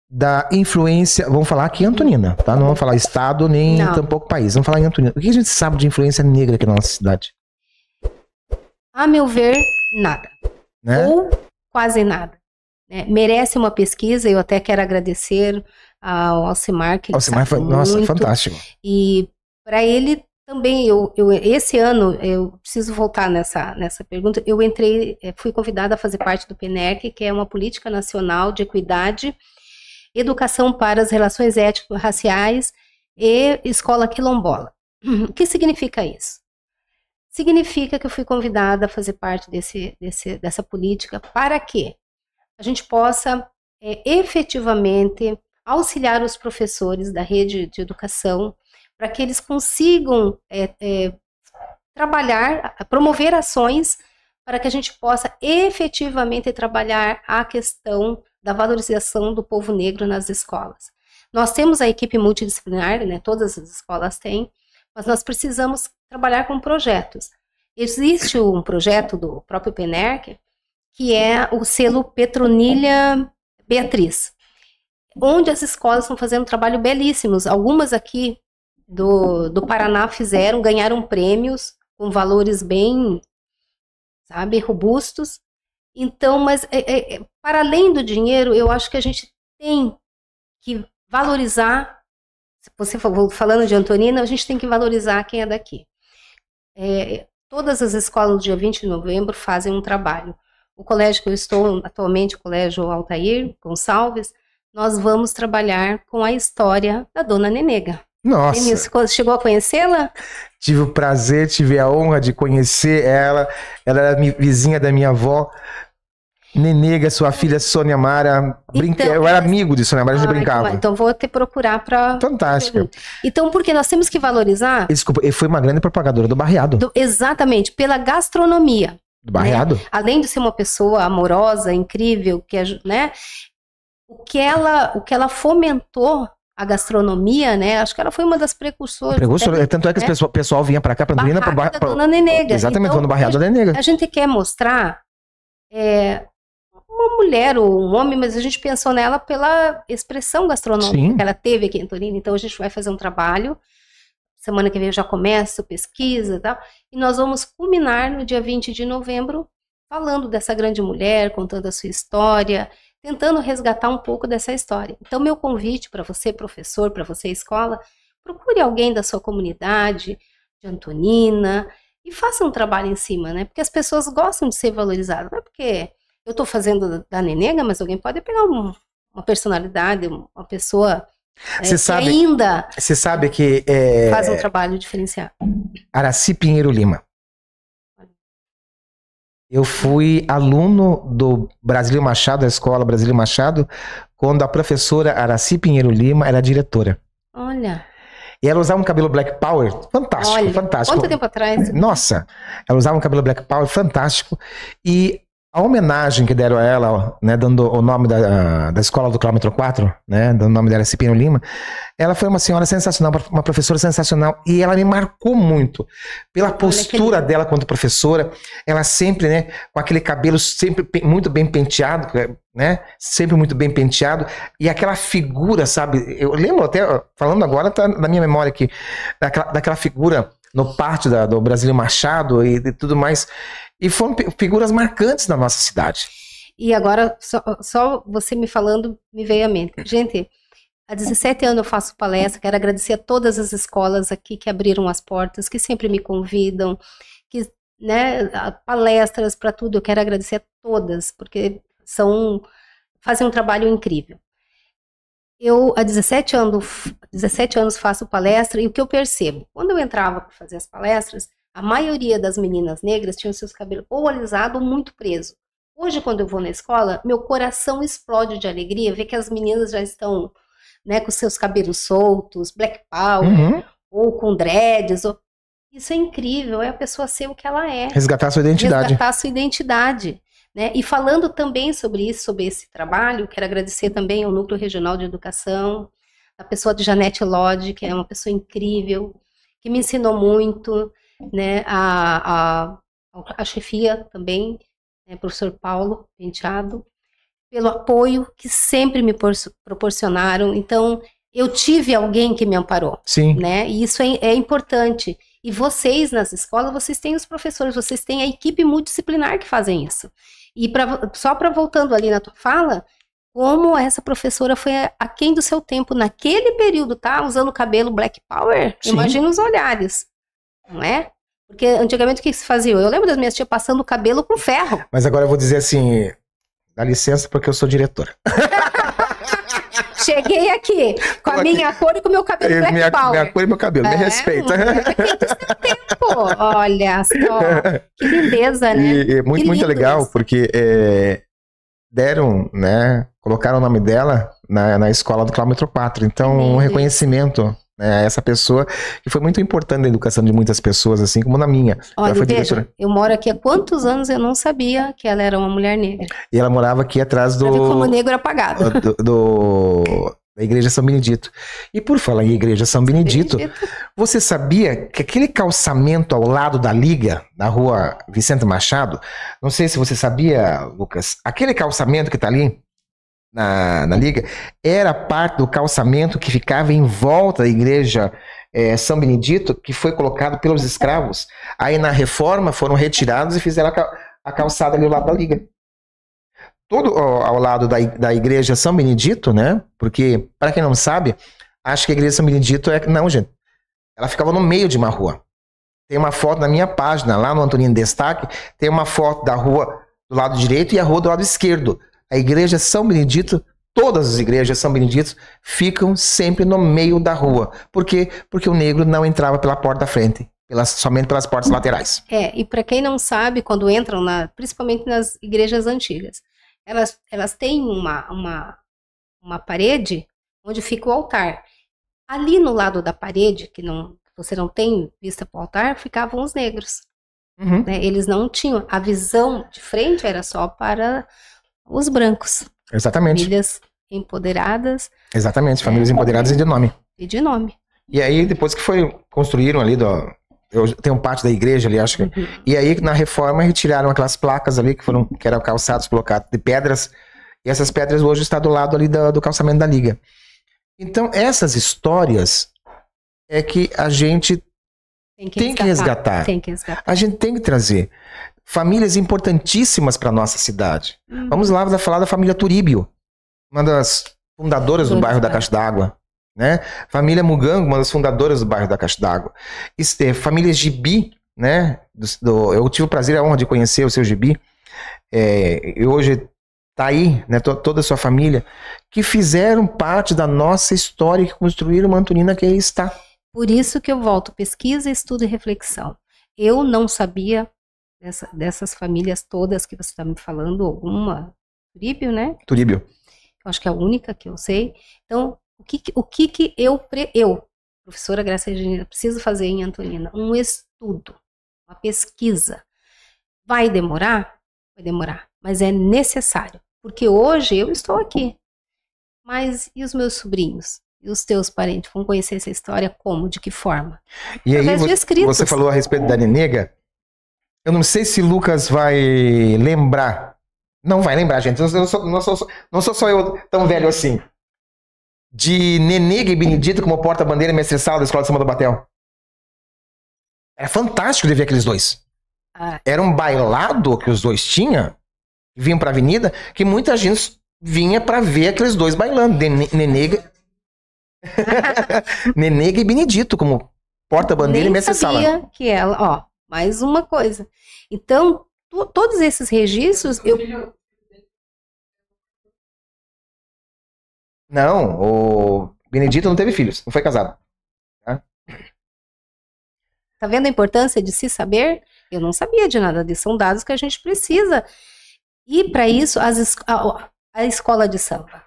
da influência, vamos falar aqui em Antonina, tá? Não vamos falar estado, nem tampouco país, vamos falar em Antonina. O que a gente sabe de influência negra aqui na nossa cidade? A meu ver, nada. Né? Ou quase nada. Merece uma pesquisa, eu até quero agradecer ao Alcimar, que Alcimar foi, nossa, fantástico. E para ele também, esse ano, eu preciso voltar nessa pergunta, eu fui convidada a fazer parte do PNEC, que é uma política nacional de equidade, educação para as relações étnico-raciais e escola quilombola. O que significa isso? Significa que eu fui convidada a fazer parte dessa política para que a gente possa efetivamente auxiliar os professores da rede de educação para que eles consigam trabalhar, promover ações para que a gente possa efetivamente trabalhar a questão da valorização do povo negro nas escolas. Nós temos a equipe multidisciplinar, né, todas as escolas têm, mas nós precisamos trabalhar com projetos. Existe um projeto do próprio PNEC, que é o selo Petronilha Beatriz, onde as escolas estão fazendo um trabalho belíssimos. Algumas aqui do Paraná ganharam prêmios com valores bem, sabe, robustos. Então, mas para além do dinheiro, eu acho que a gente tem que valorizar, você falando de Antonina, a gente tem que valorizar quem é daqui. Todas as escolas no dia 20 de novembro fazem um trabalho. O colégio que eu estou atualmente, o Colégio Altair Gonçalves, nós vamos trabalhar com a história da Dona Nenega. Nossa! Chegou a conhecê-la? Tive o prazer, tive a honra de conhecer ela. Ela era vizinha da minha avó. Nenega, sua filha Sônia Mara. Então, eu era amigo de Sônia Mara, a gente brincava. Então vou te procurar para... Fantástico. Então, porque nós temos que valorizar... Desculpa, ele foi uma grande propagadora do Barreado. Exatamente, pela gastronomia. Do Barreado? Né? Além de ser uma pessoa amorosa, incrível, né? O que ela fomentou a gastronomia, né? Acho que ela foi uma das precursoras. Tanto é que o pessoal vinha para cá, para Antonina, para Dona Nenega. Exatamente, então, no Barreado da Nenega. A gente quer mostrar uma mulher ou um homem, mas a gente pensou nela pela expressão gastronômica que ela teve aqui em Antonina. Então a gente vai fazer um trabalho. Semana que vem eu já começo, pesquisa e tal. E nós vamos culminar no dia 20 de novembro falando dessa grande mulher, contando a sua história, tentando resgatar um pouco dessa história. Então, meu convite para você, professor, para você, escola, procure alguém da sua comunidade, de Antonina, e faça um trabalho em cima, né? Porque as pessoas gostam de ser valorizadas. Não é porque eu estou fazendo da Nenega, mas alguém pode pegar uma personalidade, uma pessoa que ainda você sabe que faz um trabalho diferenciado. Araci Pinheiro Lima. Eu fui aluno do Brasílio Machado, da escola Brasílio Machado, quando a professora Araci Pinheiro Lima era diretora. Olha. E ela usava um cabelo Black Power fantástico, olha, fantástico. Quanto tempo atrás? Nossa, ela usava um cabelo Black Power fantástico. E a homenagem que deram a ela, né, dando o nome da escola do quilômetro 4, né, dando o nome dela, Cipino Lima, ela foi uma senhora sensacional, uma professora sensacional, e ela me marcou muito pela postura dela quanto professora. Ela sempre, né, com aquele cabelo sempre muito bem penteado, né, sempre muito bem penteado, e aquela figura, sabe, eu lembro até, falando agora, tá na minha memória aqui, daquela figura no pátio do Brasílio Machado e tudo mais. E foram figuras marcantes na nossa cidade. E agora, só você me falando, me veio à mente. Gente, há 17 anos eu faço palestra, quero agradecer a todas as escolas aqui que abriram as portas, que sempre me convidam, que, né, palestras para tudo, eu quero agradecer a todas, porque fazem um trabalho incrível. Eu, há 17 anos faço palestra, e o que eu percebo, quando eu entrava para fazer as palestras, a maioria das meninas negras tinham seus cabelos ou alisados ou muito presos. Hoje, quando eu vou na escola, meu coração explode de alegria ver que as meninas já estão, né, com seus cabelos soltos, black power, ou com dreads. Isso é incrível, é a pessoa ser o que ela é. Resgatar sua identidade. Resgatar sua identidade. Né? E falando também sobre isso, sobre esse trabalho, quero agradecer também ao Núcleo Regional de Educação, a pessoa de Janete Lodge, que é uma pessoa incrível, que me ensinou muito, né? A chefia também, né, professor Paulo Penteado, pelo apoio que sempre me proporcionaram. Então, eu tive alguém que me amparou. Sim. Né? E isso é importante. E vocês, nas escolas, vocês têm os professores, vocês têm a equipe multidisciplinar que fazem isso. E só para voltando ali na tua fala, como essa professora foi aquém do seu tempo naquele período, tá? Usando o cabelo Black Power, Sim. imagina os olhares, não é? Porque antigamente o que se fazia? Eu lembro das minhas tias passando o cabelo com ferro. Mas agora eu vou dizer assim, dá licença porque eu sou diretora. Cheguei aqui com a minha cor e com o meu cabelo Black Power. Minha cor e meu cabelo, me respeita. Aquém do seu tempo. Olha só, que lindeza, né? E muito legal, isso. porque deram, né, colocaram o nome dela na escola do quilômetro 4. Então, um reconhecimento, né, a essa pessoa, que foi muito importante na educação de muitas pessoas, assim como na minha. Olha, foi veja, eu moro aqui há quantos anos eu não sabia que ela era uma mulher negra. E ela morava aqui atrás do... Pra ver como o negro é apagado. Da Igreja São Benedito. E por falar em Igreja São Benedito, você sabia que aquele calçamento ao lado da Liga, na rua Vicente Machado, não sei se você sabia, Lucas, aquele calçamento que tá ali na Liga, era parte do calçamento que ficava em volta da Igreja São Benedito, que foi colocado pelos escravos. Aí na reforma foram retirados e fizeram a calçada ali ao lado da Liga. Todo ao lado da Igreja São Benedito, né? Porque, para quem não sabe, acho que a Igreja São Benedito não, gente. Ela ficava no meio de uma rua. Tem uma foto na minha página, lá no Antonino Destaque, tem uma foto da rua do lado direito e a rua do lado esquerdo. A Igreja São Benedito, todas as igrejas São Benedito ficam sempre no meio da rua. Por quê? Porque o negro não entrava pela porta da frente. Somente pelas portas laterais. E para quem não sabe, quando entram, principalmente nas igrejas antigas, elas têm uma parede onde fica o altar. Ali no lado da parede, que você não tem vista para o altar, ficavam os negros. Uhum. Né? Eles não tinham. A visão de frente era só para os brancos. Exatamente. Famílias empoderadas. Exatamente, famílias empoderadas e de nome. E de nome. E aí, depois que construíram ali, eu tenho parte da igreja ali, acho que. Uhum. E aí, na reforma, retiraram aquelas placas ali que eram calçados colocados de pedras. E essas pedras hoje estão do lado ali do calçamento da Liga. Então, essas histórias é que a gente tem que resgatar. A gente tem que trazer. Famílias importantíssimas para nossa cidade. Vamos lá falar da família Turíbio, uma das fundadoras do bairro da Caixa d'Água. Né? Família Mugango, uma das fundadoras do bairro da Caixa d'Água. Família Gibi, né? Eu tive o prazer e a honra de conhecer o seu Gibi. E hoje está aí, né? Toda a sua família, que fizeram parte da nossa história, que construíram uma Antonina que aí está. Por isso que eu volto, pesquisa, estudo e reflexão. Eu não sabia dessas famílias todas que você está me falando, alguma, Turíbio, né? Turíbio. Eu acho que é a única que eu sei. Então, o que eu, professora Graça Regina, preciso fazer em Antonina? Um estudo, uma pesquisa. Vai demorar? Vai demorar, mas é necessário. Porque hoje eu estou aqui. Mas e os meus sobrinhos? E os teus parentes vão conhecer essa história como? De que forma? E aí, você falou a respeito da Nenega. Eu não sei se Lucas vai lembrar. Não vai lembrar, gente. Não sou só eu tão velho assim. De Nenega e Benedito como porta-bandeira e mestre-sala da Escola de Samba do Batel. Era fantástico de ver aqueles dois. Era um bailado que os dois tinham, vinham pra avenida, que muita gente vinha pra ver aqueles dois bailando. Nenega e Benedito como porta-bandeira e mestre-sala. Sabia que ela, mais uma coisa. Então, todos esses registros, Não, o Benedito não teve filhos, não foi casado. Tá vendo a importância de se saber? Eu não sabia de nada disso, são dados que a gente precisa. E para isso, a escola de samba.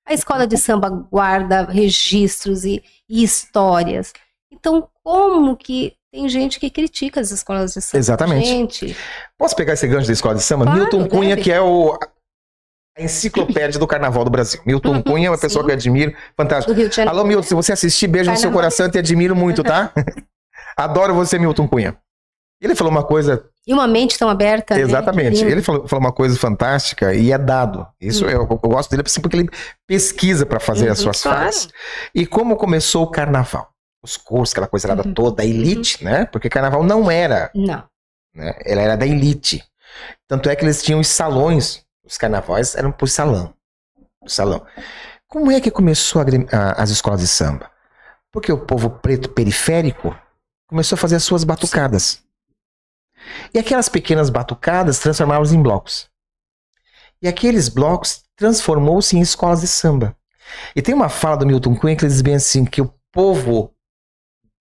A escola de samba guarda registros e histórias. Então, como que tem gente que critica as escolas de samba? Exatamente. Gente. Posso pegar esse gancho da escola de samba? Claro, Milton Cunha, que é a enciclopédia do Carnaval do Brasil. Milton Cunha é uma pessoa que eu admiro. Fantástico. Alô, Milton, se você assistir, beijo no seu coração, eu te admiro muito, tá? Adoro você, Milton Cunha. Ele falou uma coisa... E uma mente tão aberta. Exatamente. Né? Ele falou uma coisa fantástica e é dado. Isso eu gosto dele assim, porque ele pesquisa para fazer as suas falas. E como começou o carnaval? Os cursos, aquela coisa lá toda, a elite, né? Porque carnaval não era. Não. Né? Ela era da elite. Tanto é que eles tinham os salões. Os carnavais eram por salão. Como é que começou as escolas de samba? Porque o povo preto periférico começou a fazer as suas batucadas. E aquelas pequenas batucadas transformavam-se em blocos. E aqueles blocos transformou-se em escolas de samba. E tem uma fala do Milton Cunha que ele diz bem assim, que o povo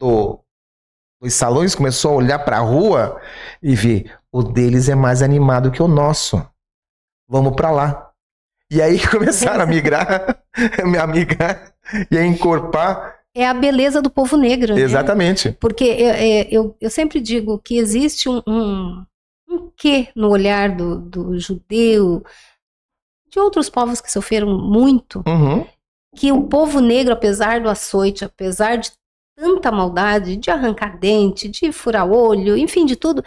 dos salões começou a olhar para a rua e ver, o deles é mais animado que o nosso. Vamos para lá. E aí começaram a migrar e a encorpar. É a beleza do povo negro. Exatamente. Né? Porque eu sempre digo que existe um quê no olhar do judeu, de outros povos que sofreram muito, que o povo negro, apesar do açoite, apesar de tanta maldade, de arrancar dente, de furar olho, enfim, de tudo,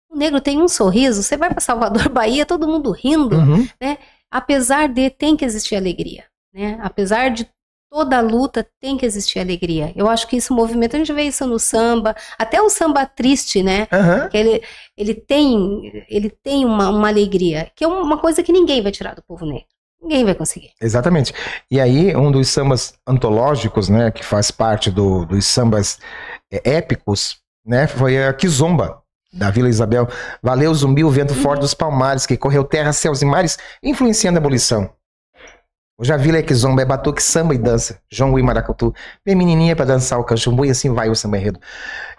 o negro tem um sorriso. Você vai para Salvador, Bahia, todo mundo rindo, né? Apesar de, tem que existir alegria, né? Apesar de toda a luta, tem que existir alegria. Eu acho que isso movimenta, a gente vê isso no samba, até o samba triste, né? Que ele tem uma alegria, que é uma coisa que ninguém vai tirar do povo negro. Ninguém vai conseguir. Exatamente. E aí, um dos sambas antológicos, né, que faz parte dos sambas épicos, né, foi a Kizomba, da Vila Isabel. Valeu, zumbi, o vento forte dos palmares, que correu terra, céus e mares, influenciando a abolição. Hoje a Vila é Kizomba, é batuque, samba e dança. Jongo e maracatu. Vem menininha pra dançar o canchumbu e assim vai o samba enredo.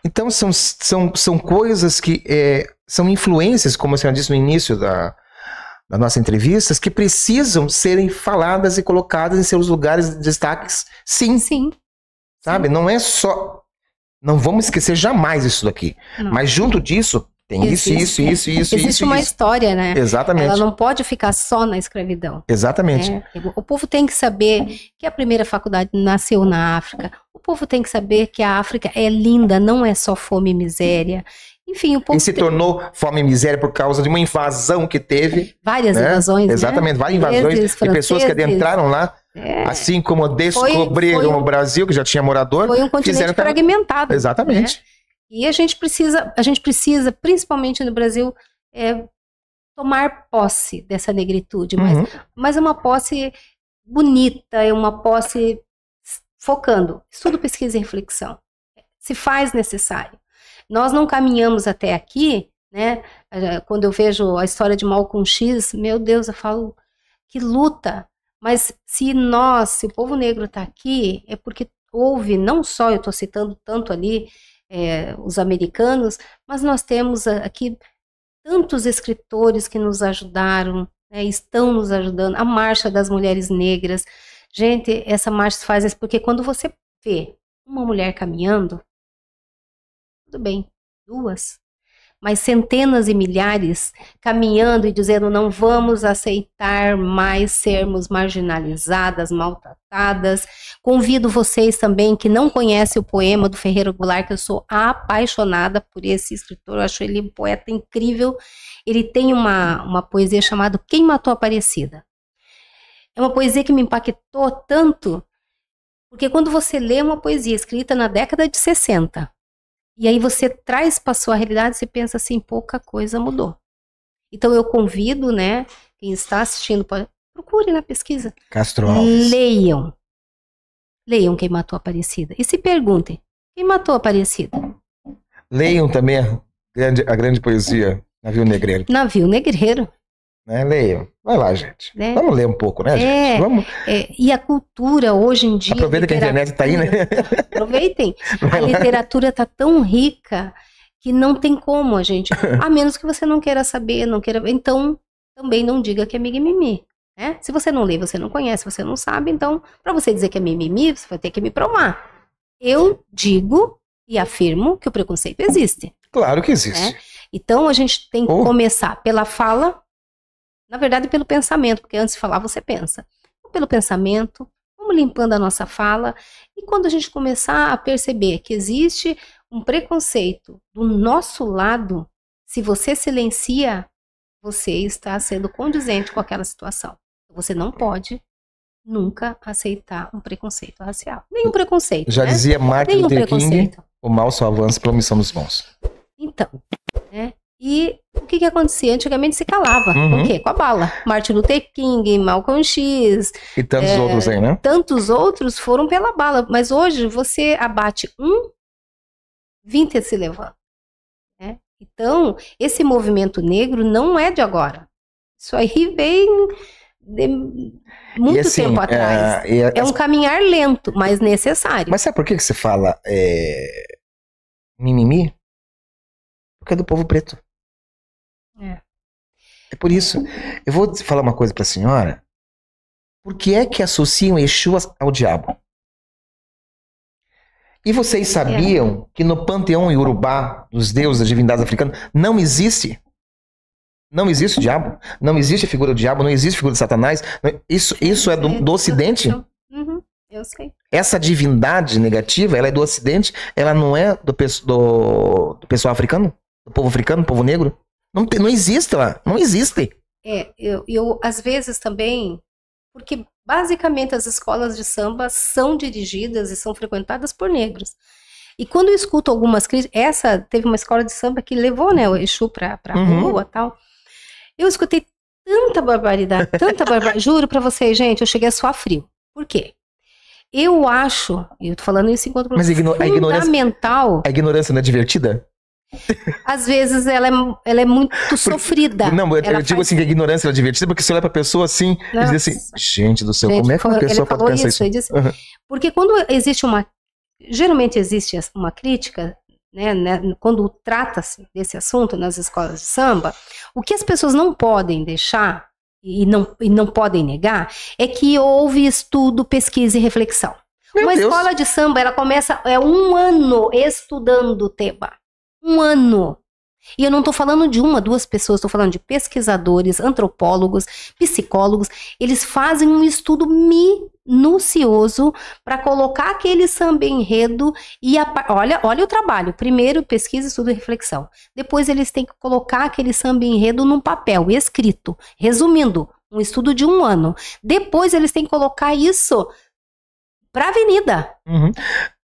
Então são coisas que são influências, como a senhora disse no início da nossa entrevista, que precisam serem faladas e colocadas em seus lugares de destaques. Sim. Sabe? Não é só... Não vamos esquecer jamais isso daqui. Não. Mas junto disso, tem isso. Existe uma história, né? Exatamente. Ela não pode ficar só na escravidão. Exatamente. Né? O povo tem que saber que a primeira faculdade nasceu na África. O povo tem que saber que a África é linda, não é só fome e miséria. Enfim, o povo tornou fome e miséria por causa de uma invasão que teve. Várias invasões, exatamente, várias invasões de pessoas que adentraram lá, assim como descobriram o Brasil, que já tinha morador. Foi um continente fragmentado. Exatamente. Né? E a gente precisa, principalmente no Brasil, tomar posse dessa negritude, mas é uma posse bonita, é uma posse focando, estudo, pesquisa e reflexão. Se faz necessário. Nós não caminhamos até aqui, né? Quando eu vejo a história de Malcolm X, meu Deus, eu falo, que luta. Mas se o povo negro está aqui, é porque houve, não só, eu estou citando tanto ali os americanos, mas nós temos aqui tantos escritores que nos ajudaram, né, estão nos ajudando. A Marcha das Mulheres Negras. Gente, essa marcha se faz porque quando você vê uma mulher caminhando, tudo bem, 2, mas centenas e milhares caminhando e dizendo não vamos aceitar mais sermos marginalizadas, maltratadas. Convido vocês também que não conhecem o poema do Ferreira Goulart, que eu sou apaixonada por esse escritor, eu acho ele um poeta incrível. Ele tem uma poesia chamada Quem Matou a Aparecida. É uma poesia que me impactou tanto, porque quando você lê uma poesia escrita na década de 60, e aí você traz para a sua realidade e pensa assim, pouca coisa mudou. Então eu convido, né, quem está assistindo, procure na pesquisa. Castro Alves. Leiam Quem Matou a Aparecida. E se perguntem, quem matou a Aparecida? Leiam também a grande poesia Navio Negreiro. Navio Negreiro. Né? Leiam. Vai lá, gente. Vamos ler um pouco, né, gente? Vamos. E a cultura hoje em dia... Aproveita que a internet está aí, né? Aproveitem. A literatura está tão rica que não tem como a gente... A menos que você não queira saber, não queira... Então, também não diga que é mimimi. Né? Se você não lê, você não conhece, você não sabe, então, para você dizer que é mimimi, você vai ter que me provar. Eu digo e afirmo que o preconceito existe. Claro que existe. Né? Então, a gente tem que começar pela fala... Na verdade, pelo pensamento, porque antes de falar, você pensa. Pelo pensamento, vamos limpando a nossa fala. E quando a gente começar a perceber que existe um preconceito do nosso lado, se você silencia, você está sendo condizente com aquela situação. Você não pode nunca aceitar um preconceito racial. Nenhum preconceito. Já dizia Martin Luther King, o mal só avança pela omissão dos bons. Então, né? E o que acontecia? Antigamente se calava. Com o quê? Com a bala. Martin Luther King, Malcolm X. E tantos outros aí, né? Tantos outros foram pela bala. Mas hoje você abate 20 se levanta. Né? Então, esse movimento negro não é de agora. Isso aí vem de muito assim, tempo atrás. É um caminhar lento, mas necessário. Mas sabe por que você fala mimimi? Porque é do povo preto. É por isso. Eu vou falar uma coisa pra senhora. Por que é que associam Exu ao diabo? E vocês sabiam que no panteão iorubá dos deuses, das divindades africanas, não existe? Não existe o diabo? Não existe a figura do diabo? Não existe a figura de Satanás? Isso é do Ocidente? Eu sei. Essa divindade negativa, ela é do Ocidente? Ela não é do pessoal africano? Do povo africano, do povo negro? Não existe lá. Não existe. Eu às vezes também... Porque basicamente as escolas de samba são dirigidas e são frequentadas por negros. E quando eu escuto algumas críticas, teve uma escola de samba que levou, né, o Exu pra rua e tal. Eu escutei tanta barbaridade, juro pra vocês, gente, eu cheguei a suar frio. Por quê? Eu acho, eu tô falando isso enquanto professor, fundamental... A ignorância não é divertida? Às vezes ela é muito sofrida. Não, eu digo assim que a ignorância é divertida, porque você olha pra pessoa assim e diz assim, gente do céu, como é que uma pessoa pode pensar isso? Disse, porque quando existe geralmente existe uma crítica, né, quando trata-se desse assunto nas escolas de samba, o que as pessoas não podem deixar e não podem negar é que houve estudo, pesquisa e reflexão. Uma escola de samba, ela começa 1 ano estudando o tema. 1 ano. E eu não estou falando de 1, 2 pessoas, estou falando de pesquisadores, antropólogos, psicólogos. Eles fazem um estudo minucioso para colocar aquele samba enredo e olha o trabalho. Primeiro, pesquisa, estudo e reflexão. Depois eles têm que colocar aquele samba enredo num papel escrito. Resumindo, um estudo de 1 ano. Depois eles têm que colocar isso para a avenida.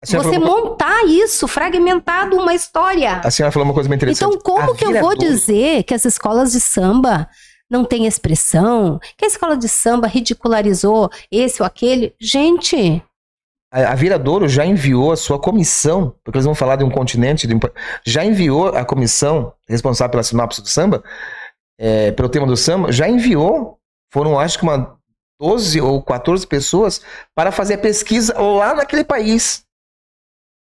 Você montar isso, fragmentado, uma história. A senhora falou uma coisa bem interessante. Então, como que eu vou dizer que as escolas de samba não têm expressão? Que a escola de samba ridicularizou esse ou aquele? Gente... A Viradouro já enviou a sua comissão, porque eles vão falar de um continente, já enviou a comissão responsável pela sinopse do samba, pelo tema do samba, já enviou, foram acho que 12 ou 14 pessoas para fazer a pesquisa lá naquele país.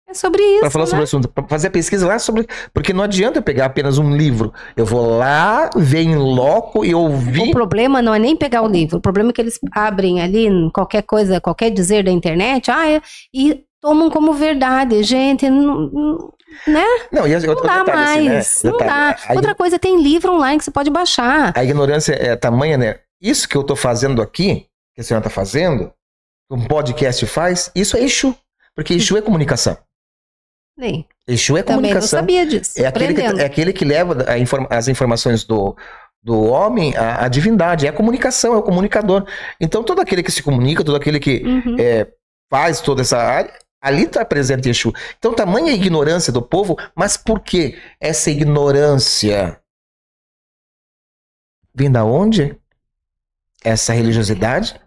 É sobre isso, para falar sobre o assunto, para fazer a pesquisa lá sobre... Porque não adianta eu pegar apenas um livro. Eu vou lá, ver em loco e ouvir... O problema não é nem pegar o livro. O problema é que eles abrem ali qualquer coisa, qualquer dizer da internet, e tomam como verdade. Gente, né? Não dá mais. Assim, né? Não dá. Outra coisa, tem livro online que você pode baixar. A ignorância é tamanha, né? Isso que eu tô fazendo aqui, que a senhora tá fazendo, um podcast faz, isso é Exu. Porque Exu é comunicação. Sim. Exu é comunicação. Também não sabia disso. É aquele que leva as informações do homem à divindade. É a comunicação, é o comunicador. Então, todo aquele que se comunica, todo aquele que faz toda essa área, ali está presente Exu. Então, tamanha a ignorância do povo, mas por que essa ignorância vem da onde? Essa religiosidade?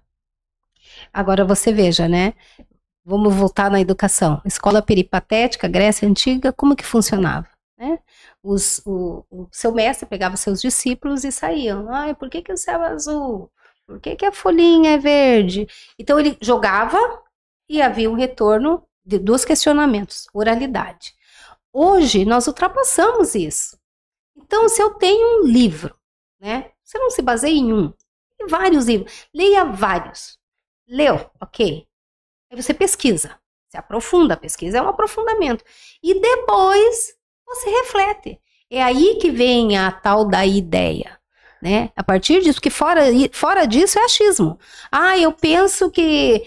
Agora você veja, né? Vamos voltar na educação. Escola peripatética, Grécia Antiga, como que funcionava? Né? O seu mestre pegava seus discípulos e saíam. Ai, por que o céu é azul? Por que a folhinha é verde? Então ele jogava e havia um retorno de 2 questionamentos. Oralidade. Hoje nós ultrapassamos isso. Então, se eu tenho um livro, né? Você não se baseia em um. Tem vários livros. Leia vários. Leu, ok. Aí você pesquisa, se aprofunda, a pesquisa é um aprofundamento. E depois você reflete. É aí que vem a tal da ideia, né? A partir disso, porque fora disso é achismo. Eu penso que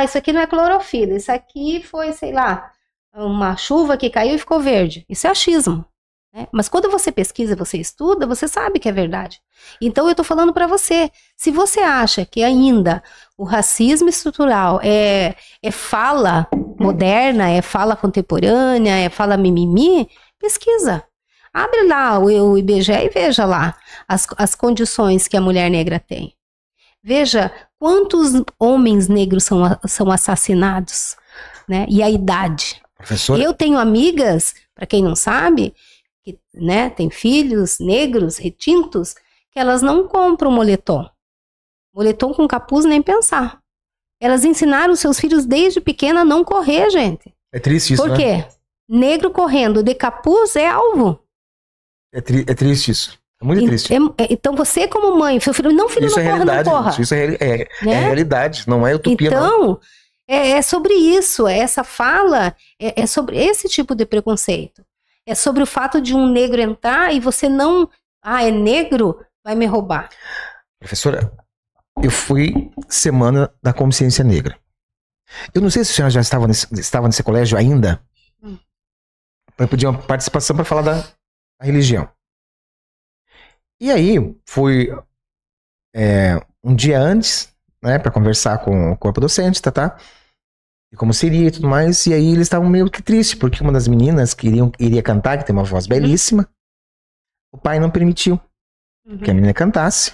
isso aqui não é clorofila, isso aqui foi, sei lá, uma chuva que caiu e ficou verde. Isso é achismo. Né? Mas quando você pesquisa, você estuda, você sabe que é verdade. Então eu estou falando para você, se você acha que ainda o racismo estrutural é fala moderna, é fala contemporânea, é fala mimimi, pesquisa. Abre lá o IBGE e veja lá as condições que a mulher negra tem. Veja quantos homens negros são assassinados, né? E a idade. Professora? Eu tenho amigas, para quem não sabe, que, né, tem filhos negros, retintos, que elas não compram moletom. Moletom com capuz nem pensar. Elas ensinaram seus filhos desde pequena a não correr, gente. É triste isso, Por né? quê? Negro correndo de capuz é alvo. É triste isso. É muito triste. Então você como mãe, seu filho, filho, Isso não é corra, realidade, não corra. gente. Isso é Né? realidade, não é utopia, não. Então, é sobre isso. Essa fala é sobre esse tipo de preconceito. É sobre o fato de um negro entrar e você não... Ah, é negro? Vai me roubar. Professora, eu fui Semana da Consciência Negra. Eu não sei se a senhora já estava nesse colégio ainda. Para pedir uma participação para falar da religião. E aí, fui um dia antes, né, para conversar com o corpo docente, tá? E como seria e tudo mais. E aí eles estavam meio que tristes, porque uma das meninas que iria cantar, que tem uma voz belíssima, o pai não permitiu que a menina cantasse,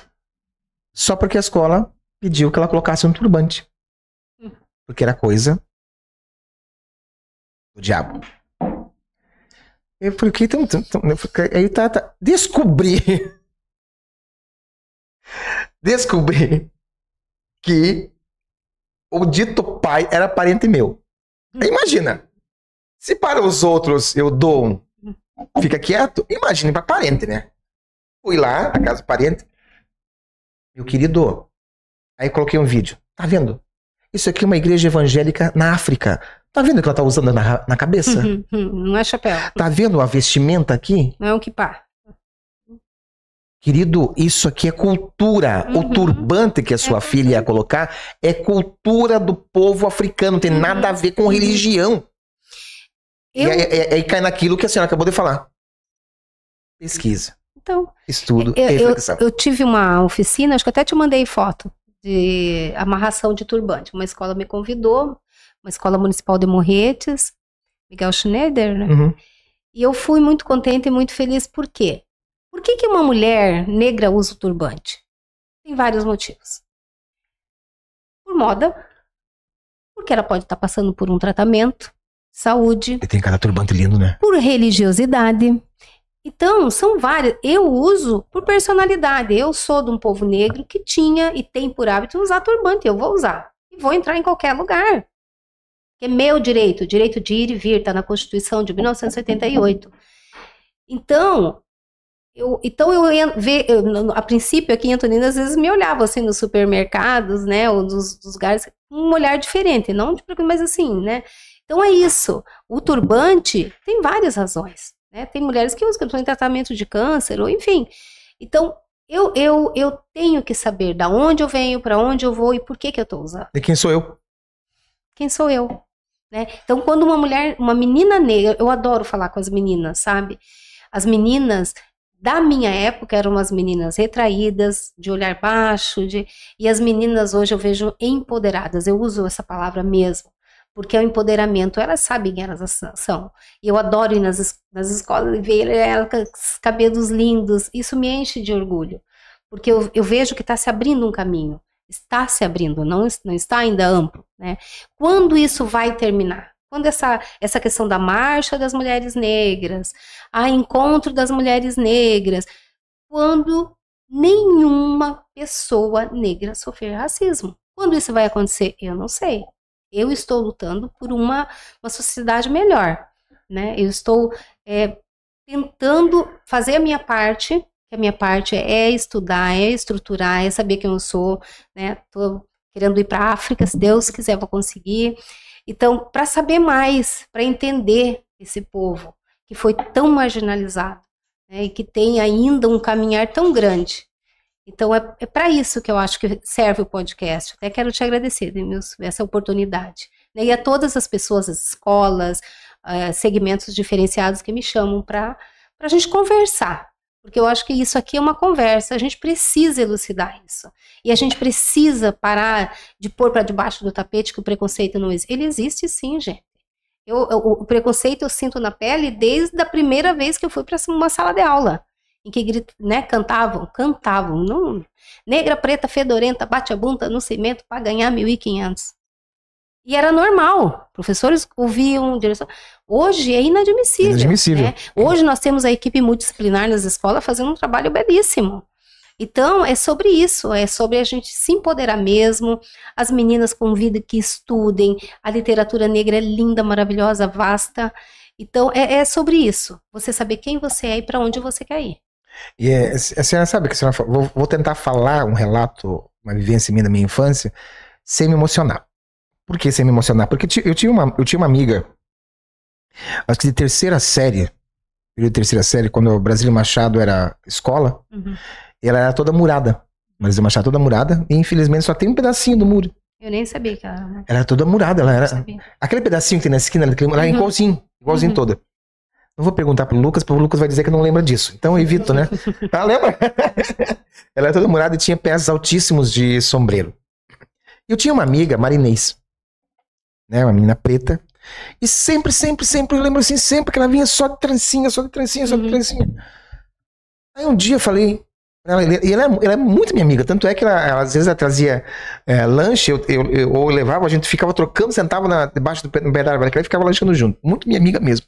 só porque a escola pediu que ela colocasse um turbante. Porque era coisa do diabo. Eu falei, que aí tá. Descobri que o dito pai era parente meu. Aí imagina, se para os outros eu dou fica quieto, imagine para parente, né? Fui lá, na casa do parente, meu querido, aí coloquei um vídeo, tá vendo? Isso aqui é uma igreja evangélica na África. Tá vendo o que ela tá usando na cabeça? Não é chapéu. Tá vendo a vestimenta aqui? Não é um kippah. Querido, isso aqui é cultura. O turbante que a sua filha ia colocar é cultura do povo africano. Não tem nada a ver com religião. E aí cai naquilo que a senhora acabou de falar. Pesquisa. Então, estudo e reflexão. Eu tive uma oficina, acho que até te mandei foto, de amarração de turbante. Uma escola me convidou, uma escola municipal de Morretes, Miguel Schneider, né? E eu fui muito contente e muito feliz. Por quê? Por que uma mulher negra usa o turbante? Tem vários motivos. Por moda, porque ela pode estar passando por um tratamento, saúde. E tem cada turbante lindo, né? Por religiosidade. Então, são várias. Eu uso por personalidade. Eu sou de um povo negro que tinha e tem por hábito usar turbante. Eu vou usar. E vou entrar em qualquer lugar. É meu direito. Direito de ir e vir. Está na Constituição de 1988. Então, a princípio aqui em Antonina, às vezes me olhava assim nos supermercados, né? Ou dos lugares, um olhar diferente. Não de mas assim, né? Então é isso. O turbante tem várias razões. Né? Tem mulheres que usam, que estão em tratamento de câncer, ou enfim. Então, eu tenho que saber de onde eu venho, para onde eu vou e por que eu estou usando. E quem sou eu? Quem sou eu? Né? Então, quando uma menina negra, eu adoro falar com as meninas, sabe? As meninas da minha época eram umas meninas retraídas, de olhar baixo, e as meninas hoje eu vejo empoderadas. Eu uso essa palavra mesmo. Porque é o empoderamento, elas sabem quem elas são. E eu adoro ir nas escolas e ver elas com os cabelos lindos. Isso me enche de orgulho. Porque eu vejo que está se abrindo um caminho. Está se abrindo, não está ainda amplo. Né? Quando isso vai terminar? Quando essa questão da marcha das mulheres negras, a encontro das mulheres negras, quando nenhuma pessoa negra sofrer racismo. Quando isso vai acontecer? Eu não sei. Eu estou lutando por uma sociedade melhor, né? Eu estou tentando fazer a minha parte, que a minha parte é estudar, é estruturar, é saber quem eu sou, né? Estou querendo ir para a África, se Deus quiser vou conseguir. Então, para saber mais, para entender esse povo que foi tão marginalizado, né? E que tem ainda um caminhar tão grande. Então, é para isso que eu acho que serve o podcast. Até quero te agradecer, Denilson, essa oportunidade. E a todas as pessoas, as escolas, segmentos diferenciados que me chamam para a gente conversar. Porque eu acho que isso aqui é uma conversa, a gente precisa elucidar isso. E a gente precisa parar de pôr para debaixo do tapete que o preconceito não existe. Ele existe sim, gente. O preconceito eu sinto na pele desde a primeira vez que eu fui para uma sala de aula. Em que né, cantavam. Não, negra, preta, fedorenta, bate a bunda no cimento para ganhar 1.500. E era normal. Professores ouviam direção. Hoje é inadmissível. Inadmissível. Né? Hoje nós temos a equipe multidisciplinar nas escolas fazendo um trabalho belíssimo. Então, é sobre isso, é sobre a gente se empoderar mesmo. As meninas convidam que estudem. A literatura negra é linda, maravilhosa, vasta. Então, é sobre isso. Você saber quem você é e para onde você quer ir. E a senhora sabe que a senhora, vou tentar falar um relato, uma vivência minha da minha infância, sem me emocionar. Por que sem me emocionar? Porque eu tinha uma amiga, acho que de terceira série, quando o Brasília Machado era escola, ela era toda murada. Brasília Machado toda murada, e infelizmente só tem um pedacinho do muro. Eu nem sabia que ela... Ela era toda murada, ela era... Aquele pedacinho que tem na esquina, ela era igualzinho toda. Não vou perguntar pro Lucas, porque o Lucas vai dizer que não lembra disso. Então eu evito, né? Tá, lembra? Ela era toda murada e tinha pés altíssimos de sombreiro. Eu tinha uma amiga, Marinês, né? Uma menina preta. E sempre, eu lembro assim, sempre que ela vinha só de trancinha. Aí um dia eu falei... ela é muito minha amiga, tanto é que ela às vezes ela trazia lanche, eu levava, a gente ficava trocando, sentava debaixo do pé da árvore, e ficava lanchando junto. Muito minha amiga mesmo.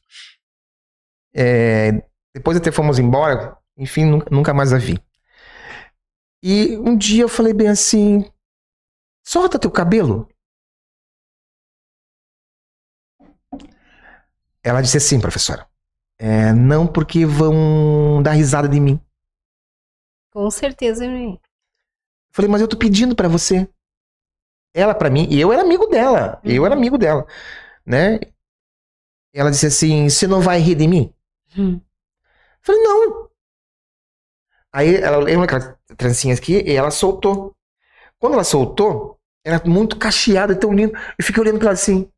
Depois até fomos embora, enfim, nunca mais a vi. E um dia eu falei bem assim: solta teu cabelo. Ela disse assim: professora, não, porque vão dar risada de mim. Com certeza, eu falei: mas eu tô pedindo pra você. Ela pra mim, e eu era amigo dela, né? Ela disse assim: você não vai rir de mim? Falei: não. Aí ela lembra aquelas trancinhas aqui, e ela soltou. Quando ela soltou, era muito cacheada, tão lindo. Eu fiquei olhando pra ela assim.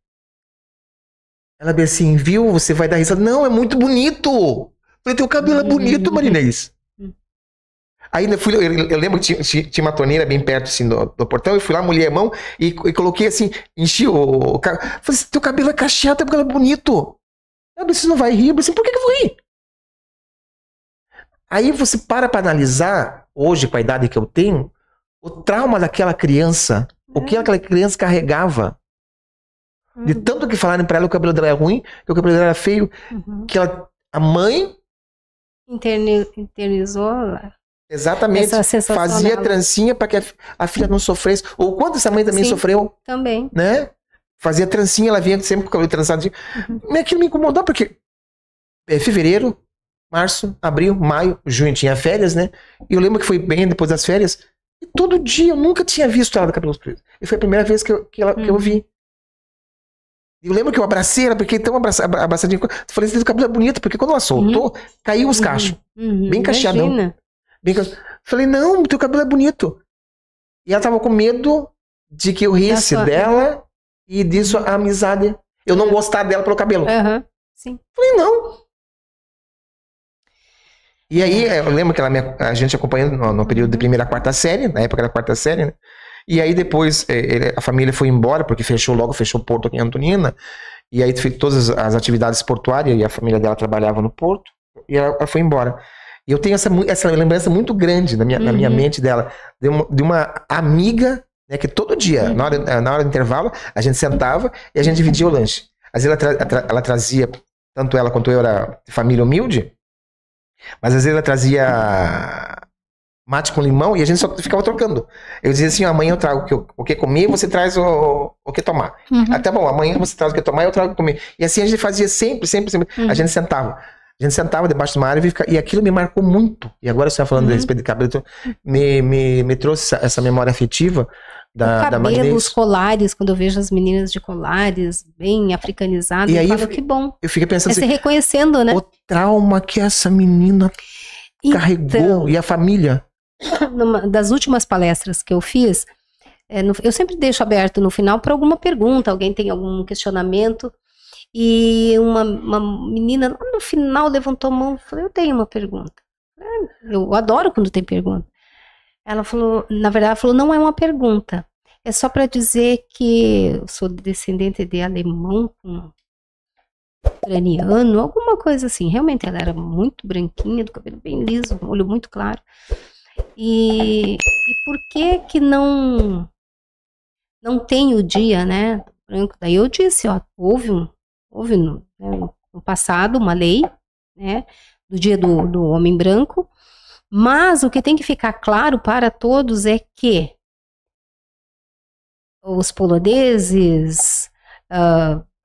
Ela bem assim: viu, você vai dar risada. Não, é muito bonito. Falei: teu cabelo é bonito, Marinês. Aí eu lembro que tinha uma torneira bem perto assim, do portão. Eu fui lá, molhei a mão e coloquei assim, enchi o cabelo. Falei: teu cabelo é cacheado, teu cabelo é bonito. Eu disse: você não vai rir? Eu disse: por que eu vou rir? Aí você para analisar, hoje, com a idade que eu tenho, o trauma daquela criança, o que aquela criança carregava. De tanto que falarem pra ela que o cabelo dela é ruim, que o cabelo dela era feio, que a mãe... internizou... Exatamente. Fazia trancinha para que a filha não sofresse. Ou quando essa mãe também sofreu. Também. Né? Fazia trancinha, ela vinha sempre com o cabelo trançado. Aquilo me incomodou, porque fevereiro, março, abril, maio, junho tinha férias, né? E eu lembro que foi bem depois das férias. E todo dia eu nunca tinha visto ela de cabelos presos. E foi a primeira vez que eu vi. Eu lembro que eu abracei ela, porque tão abraçadinha. Eu falei: esse cabelo é bonito, porque quando ela soltou, caiu os cachos. Bem cacheadão. Falei: não, teu cabelo é bonito. E ela tava com medo de que eu risse dela e disso a amizade. Eu não gostar dela pelo cabelo. Sim. Falei: não. E aí, eu lembro que a gente acompanhando no período de primeira a quarta série, na época da quarta série, né? E aí depois a família foi embora, porque fechou o porto aqui em Antonina. E aí fez todas as atividades portuárias, e a família dela trabalhava no porto, e ela foi embora. E eu tenho essa lembrança muito grande na minha mente dela, de uma amiga, né, que todo dia, na hora do intervalo, a gente sentava e a gente dividia o lanche. Às vezes ela trazia, tanto ela quanto eu era de família humilde, mas às vezes ela trazia mate com limão e a gente só ficava trocando. Eu dizia assim: amanhã eu trago o que comer e você traz o que tomar. Até bom, amanhã você traz o que tomar e eu trago o que comer. E assim a gente fazia sempre. A gente sentava debaixo de uma árvore e aquilo me marcou muito. E agora você está falando a respeito de cabelo, me trouxe essa memória afetiva da Marinês. Os colares, quando eu vejo as meninas de colares bem africanizadas, eu falo: que bom. Eu fiquei pensando assim, se reconhecendo, né? O trauma que essa menina carregou, e a família. Numa das últimas palestras que eu fiz, eu sempre deixo aberto no final para alguma pergunta, alguém tem algum questionamento. E uma menina lá no final levantou a mão e falou, eu tenho uma pergunta. Eu adoro quando tem pergunta. Ela falou, na verdade, ela falou, não é uma pergunta. É só para dizer que eu sou descendente de alemão com ucraniano, alguma coisa assim. Realmente ela era muito branquinha, do cabelo bem liso, olho muito claro. E por que não tem o dia, né, branco? Daí eu disse, ó, houve no passado uma lei, né, do dia do homem branco, mas o que tem que ficar claro para todos é que os poloneses,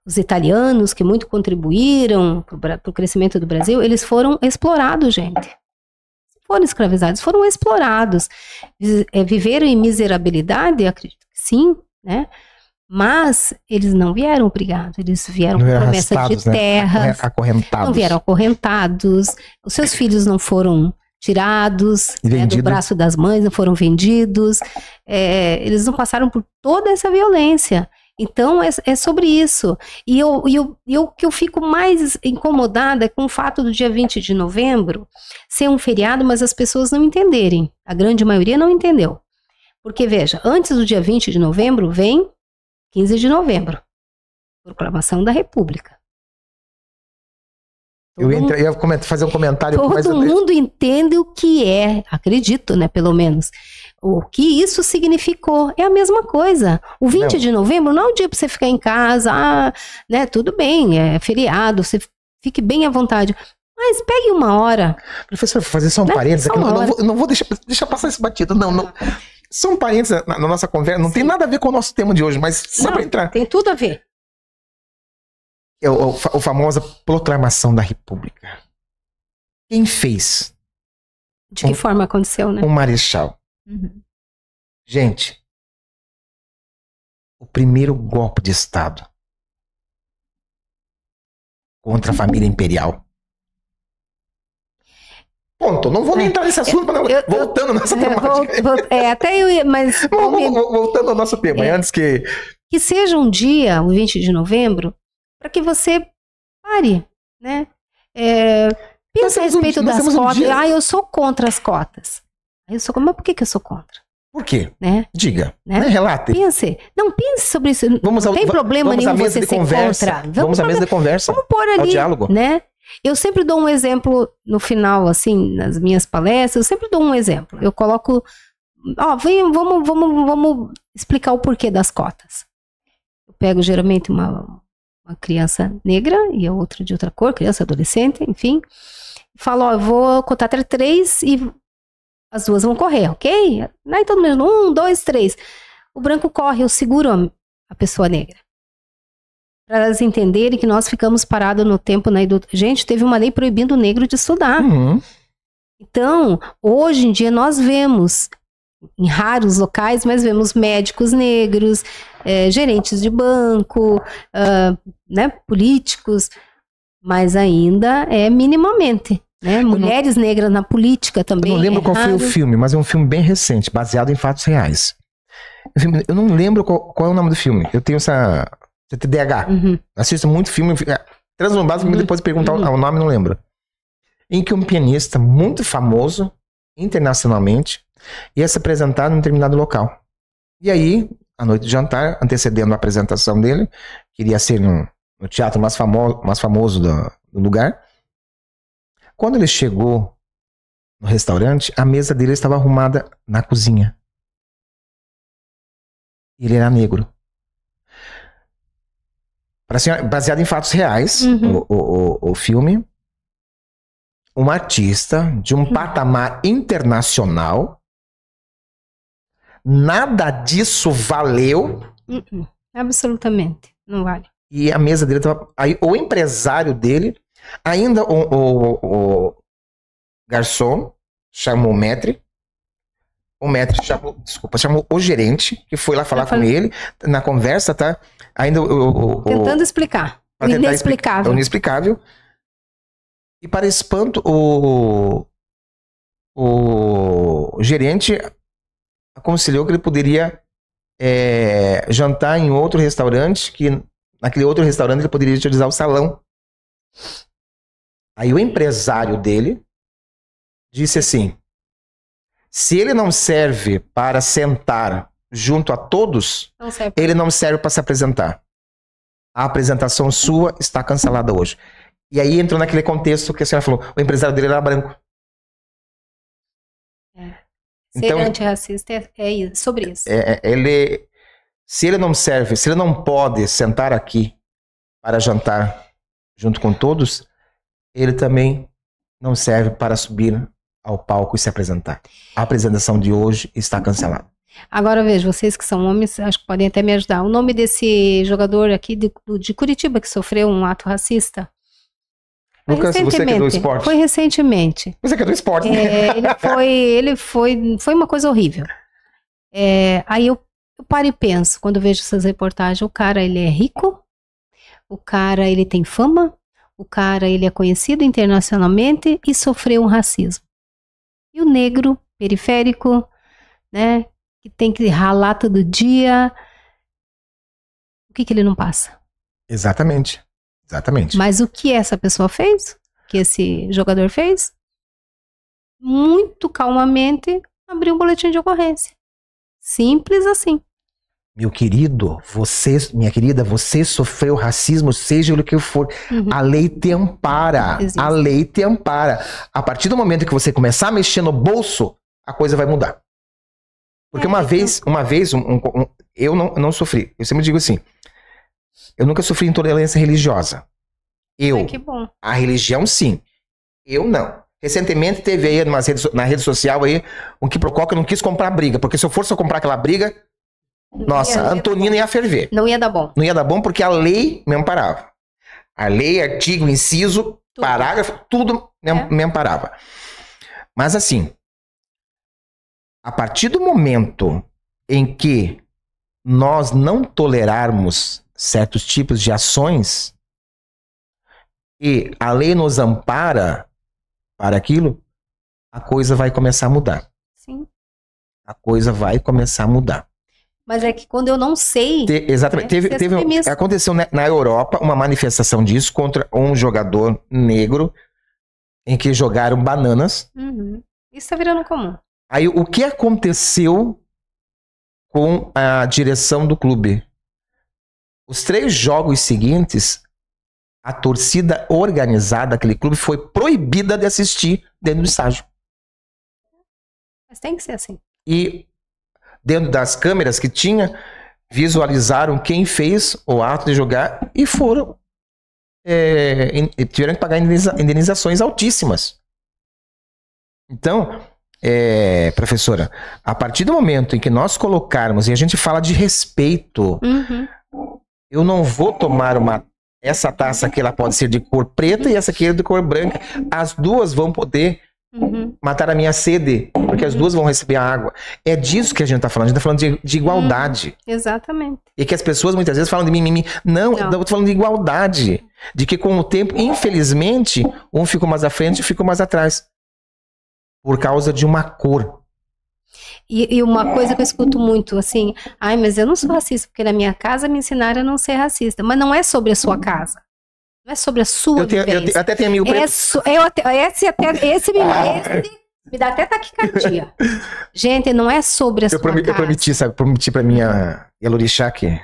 os italianos, que muito contribuíram para o crescimento do Brasil, eles foram explorados, gente. Foram escravizados, foram explorados. Viveram em miserabilidade? Acredito que sim, né? Mas eles não vieram obrigados, eles vieram com promessa de terras, acorrentados. Não vieram acorrentados, os seus filhos não foram tirados, né, do braço das mães, não foram vendidos, eles não passaram por toda essa violência. Então é sobre isso. E o que eu fico mais incomodada é com o fato do dia 20 de novembro ser um feriado, mas as pessoas não entenderem. A grande maioria não entendeu. Porque, veja, antes do dia 20 de novembro vem 15 de novembro, Proclamação da República. Eu ia fazer um comentário. Todo mundo entende o que é, acredito, né, pelo menos, o que isso significou. É a mesma coisa. O 20 de novembro não é um dia para você ficar em casa, né, tudo bem, é feriado, você fique bem à vontade. Mas pegue uma hora. Professor, vou fazer só um parênteses aqui. Não vou deixar passar esse batido. Não. Só um parênteses na nossa conversa. Não tem nada a ver com o nosso tema de hoje, mas só para entrar. Tem tudo a ver. A famosa Proclamação da República. Quem fez? De que forma aconteceu, né? Um marechal. Uhum. Gente, o primeiro golpe de Estado contra a família imperial. Ponto. Não vou nem entrar nesse assunto, voltando à nossa temática. Até eu ia, mas... Voltando ao nosso tema, antes que... Que seja um dia, o 20 de novembro, para que você pare, né? Pense a respeito das cotas. Eu sou contra as cotas. Mas por que eu sou contra? Por quê? Né? Diga. Né? Relate. Pense sobre isso. Não tem problema nenhum você ser contra. Vamos à mesa de conversa. Vamos pôr ali, ao diálogo. Né? Eu sempre dou um exemplo no final, assim, nas minhas palestras, eu sempre dou um exemplo. Eu coloco, vamos explicar o porquê das cotas. Eu pego geralmente uma criança negra e a outra de outra cor, criança, adolescente, enfim. Falo, eu vou contar até 3 e as duas vão correr, ok? Aí todo mundo, 1, 2, 3. O branco corre, eu seguro a pessoa negra. Para elas entenderem que nós ficamos parados no tempo, né? Gente, teve uma lei proibindo o negro de estudar. Uhum. Então, hoje em dia nós vemos, em raros locais, mas vemos médicos negros, gerentes de banco, né, políticos, mas ainda é minimamente. Né? Mulheres negras na política também. Eu não lembro qual foi o filme, mas é um filme bem recente, baseado em fatos reais. Eu não lembro qual é o nome do filme. Eu tenho essa TDAH. Uhum. Assisto muito filme, translombado, depois de perguntar o nome, não lembro. Em que um pianista muito famoso, internacionalmente, ia se apresentar num determinado local. E aí, à noite de jantar, antecedendo a apresentação dele, que iria ser no teatro mais famoso do lugar. Quando ele chegou no restaurante, a mesa dele estava arrumada na cozinha. Ele era negro. Baseado em fatos reais, o filme. Um artista de um patamar internacional. Nada disso valeu. Absolutamente, não vale. E a mesa dele estava... Aí o empresário dele, ainda o garçom, chamou o maître. O maître chamou o gerente, que foi lá falar com ele, na conversa, tá? Ainda tentando explicar. O inexplicável. O inexplicável. E para espanto, o gerente aconselhou que ele poderia jantar em outro restaurante que naquele outro restaurante ele poderia utilizar o salão. Aí o empresário dele disse assim, se ele não serve para sentar junto a todos, ele não serve para se apresentar. A apresentação sua está cancelada hoje. E aí entrou naquele contexto que a senhora falou, o empresário dele era branco. Ser então, antirracista é sobre isso. Se ele não serve, se ele não pode sentar aqui para jantar junto com todos, ele também não serve para subir ao palco e se apresentar. A apresentação de hoje está cancelada. Agora veja, vocês que são homens, acho que podem até me ajudar. O nome desse jogador aqui de Curitiba que sofreu um ato racista? Lucas, você que é do esporte. Foi recentemente. Você que é do esporte. Foi uma coisa horrível. Aí eu paro e penso, quando eu vejo essas reportagens, o cara ele é rico, o cara ele tem fama, o cara ele é conhecido internacionalmente e sofreu um racismo. E o negro, periférico, né, que tem que ralar todo dia, o que ele não passa? Exatamente. Mas o que essa pessoa fez? O que esse jogador fez? Muito calmamente abriu um boletim de ocorrência. Simples assim. Meu querido, minha querida, você sofreu racismo, seja o que for. A lei te ampara. Existe. A lei te ampara. A partir do momento que você começar a mexer no bolso, a coisa vai mudar. Porque uma vez eu não sofri. Eu sempre digo assim, eu nunca sofri intolerância religiosa. Que bom. A religião sim. Eu não. Recentemente teve aí na rede social aí um quiprocó que eu não quis comprar briga, porque se eu fosse comprar aquela briga, nossa, a Antonina ia ferver. Não ia dar bom. Não ia dar bom porque a lei me amparava. A lei, artigo, inciso, parágrafo, tudo me amparava. Mas assim, a partir do momento em que nós não tolerarmos certos tipos de ações e a lei nos ampara para aquilo, a coisa vai começar a mudar. Sim. A coisa vai começar a mudar. Mas é que quando eu não sei... Exatamente. Aconteceu na Europa uma manifestação disso contra um jogador negro em que jogaram bananas. Isso está virando comum. Aí o que aconteceu com a direção do clube? Os 3 jogos seguintes, a torcida organizada daquele clube foi proibida de assistir dentro do estádio. Mas tem que ser assim. E dentro das câmeras que tinha, visualizaram quem fez o ato de jogar e foram tiveram que pagar indenizações altíssimas. Então, professora, a partir do momento em que nós colocarmos, e a gente fala de respeito, eu não vou tomar essa taça aqui, ela pode ser de cor preta e essa aqui é de cor branca. As duas vão poder matar a minha sede, porque as duas vão receber a água. É disso que a gente está falando. A gente está falando de igualdade. Exatamente. E que as pessoas muitas vezes falam de mimimi. Não, eu estou falando de igualdade. De que com o tempo, infelizmente, um ficou mais à frente e ficou mais atrás. Por causa de uma cor. E uma coisa que eu escuto muito, assim, mas eu não sou racista, porque na minha casa me ensinaram a não ser racista. Mas não é sobre a sua casa. Não é sobre a sua vivência. Eu até tenho amigo preto. Esse me dá até taquicardia. Gente, não é sobre a sua casa. Eu prometi pra minha Yalorixá que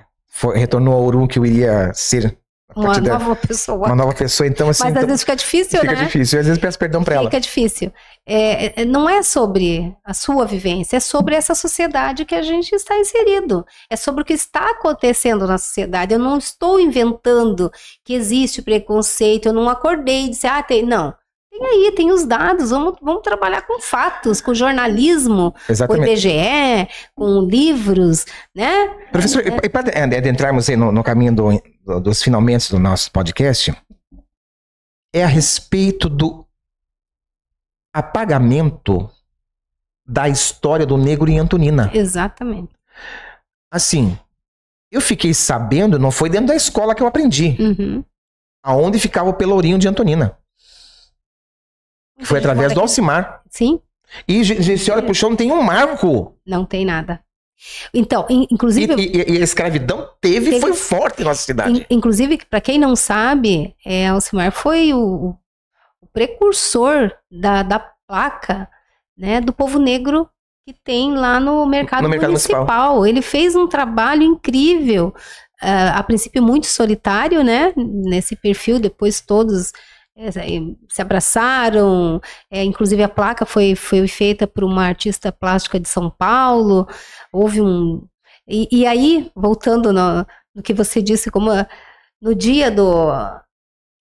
retornou ao Orum que eu iria ser uma nova pessoa. Uma nova pessoa, então assim... Mas às vezes fica difícil, né? Fica difícil, às vezes peço perdão pra ela. Fica difícil. Não é sobre a sua vivência, é sobre essa sociedade que a gente está inserido. É sobre o que está acontecendo na sociedade. Eu não estou inventando que existe preconceito, eu não acordei e disse, não. Tem os dados, vamos trabalhar com fatos, com jornalismo, exatamente, com IBGE, com livros, né? Professor, e para adentrarmos aí no caminho dos finalmente do nosso podcast, é a respeito do apagamento da história do negro em Antonina. Exatamente. Assim, eu fiquei sabendo, não foi dentro da escola que eu aprendi, aonde ficava o Pelourinho de Antonina. Foi através do Alcimar. Sim. E se olha pro chão, não tem um marco. Não tem nada. Então, inclusive... E a escravidão foi forte na nossa cidade. Inclusive, para quem não sabe, Alcimar foi o precursor da placa, né, do povo negro que tem lá no mercado municipal. Ele fez um trabalho incrível, a princípio muito solitário, né, nesse perfil, depois todos se abraçaram, inclusive a placa foi feita por uma artista plástica de São Paulo, houve E aí, voltando no que você disse, como no dia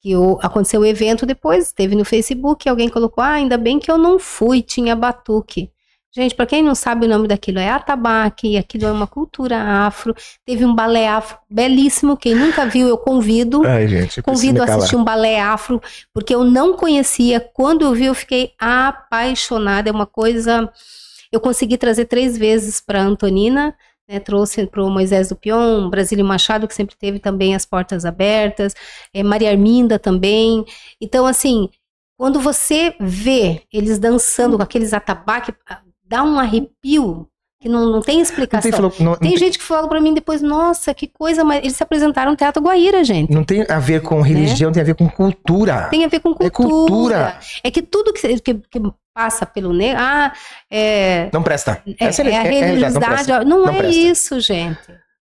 que aconteceu o evento, depois teve no Facebook, alguém colocou, ainda bem que eu não fui, tinha batuque. Gente, para quem não sabe o nome daquilo, é atabaque, aquilo é uma cultura afro, teve um balé afro belíssimo, quem nunca viu, eu convido a assistir um balé afro, porque eu não conhecia, quando eu vi eu fiquei apaixonada, é uma coisa, eu consegui trazer 3 vezes para Antonina, né, trouxe para o Moisés do Pion, Brasílio Machado, que sempre teve também as portas abertas, Maria Arminda também, então assim, quando você vê eles dançando com aqueles atabaques, dá um arrepio que não tem explicação. Tem gente que fala pra mim depois, nossa, que coisa, mas eles se apresentaram no Teatro Guaíra, gente. Não tem a ver com religião, tem a ver com cultura. Tem a ver com cultura. É cultura. É que tudo que passa pelo negro, não presta. Essa é a religiosidade. Não é isso, gente.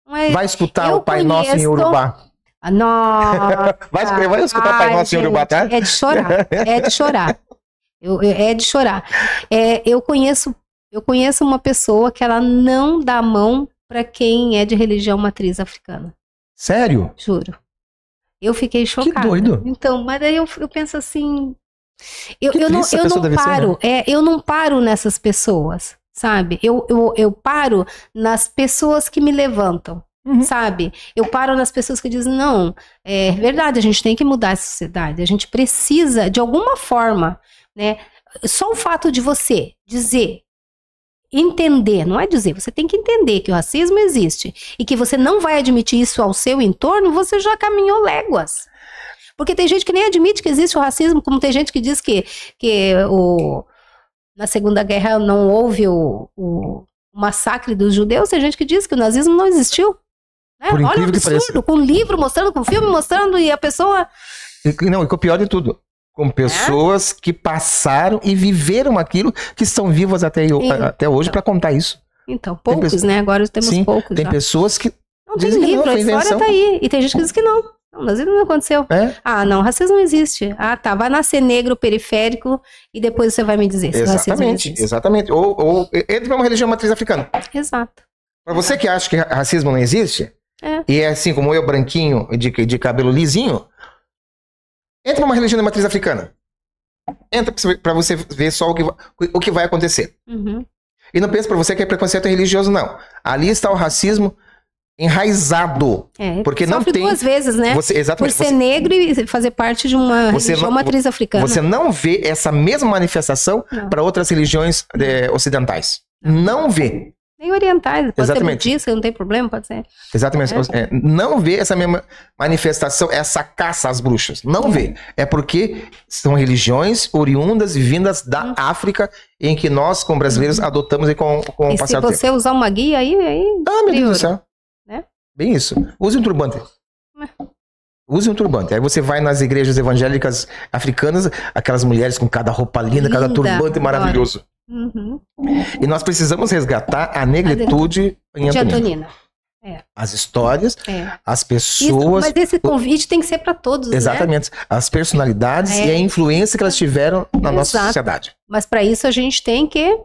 Não é... Vai escutar o Pai Nosso em Urubá. Nossa. Vai escutar o Pai Nosso em Urubá, tá? É de chorar. É de chorar. É de chorar. Eu conheço uma pessoa que ela não dá a mão para quem é de religião matriz africana. Sério? Juro. Eu fiquei chocada. Que doido. Então, mas aí eu penso assim, eu não paro nessas pessoas, sabe? Eu paro nas pessoas que me levantam, sabe? Eu paro nas pessoas que dizem, não, é verdade, a gente tem que mudar essa sociedade, a gente precisa, de alguma forma, né? Só o fato de você entender, não é dizer, você tem que entender que o racismo existe e que você não vai admitir isso ao seu entorno, você já caminhou léguas. Porque tem gente que nem admite que existe o racismo, como tem gente que diz que na Segunda Guerra não houve o massacre dos judeus, tem gente que diz que o nazismo não existiu. Né? Olha o absurdo, com livro mostrando, com filme mostrando, e a pessoa... E o pior de tudo, com pessoas que passaram e viveram aquilo, que estão vivas até hoje para contar isso. Então, poucos, né? Agora temos poucos. Tem pessoas que não tem livro, a história tá aí. E tem gente que diz que não. Não, mas não aconteceu. Não, racismo não existe. Tá, vai nascer negro, periférico, e depois você vai me dizer se exatamente, exatamente. Ou entra pra uma religião matriz africana. Exato. Pra você que acha que racismo não existe, e é assim como eu, branquinho, de cabelo lisinho, entra pra uma religião de matriz africana. Entra pra você ver só o que vai acontecer. E não pense pra você que é preconceito religioso, não. Ali está o racismo enraizado. Porque não tem... 2 vezes, né? Por ser negro e fazer parte de uma religião matriz africana. Você não vê essa mesma manifestação para outras religiões ocidentais. Não vê. Nem orientais. Pode ser budista, não tem problema, pode ser. Exatamente. Não vê essa mesma manifestação, essa caça às bruxas. Não vê. É porque são religiões oriundas e vindas da África, em que nós, como brasileiros, adotamos com o passar do tempo. Se você usar uma guia, aí meu Deus do céu. Né? Bem isso. Use um turbante. Use um turbante. Aí você vai nas igrejas evangélicas africanas, aquelas mulheres com cada roupa linda, cada turbante maravilhoso. E nós precisamos resgatar a negritude em Antonina. As histórias, as pessoas... Mas esse convite tem que ser para todos, exatamente. Né? As personalidades e a influência que elas tiveram na nossa sociedade. Mas para isso a gente tem que...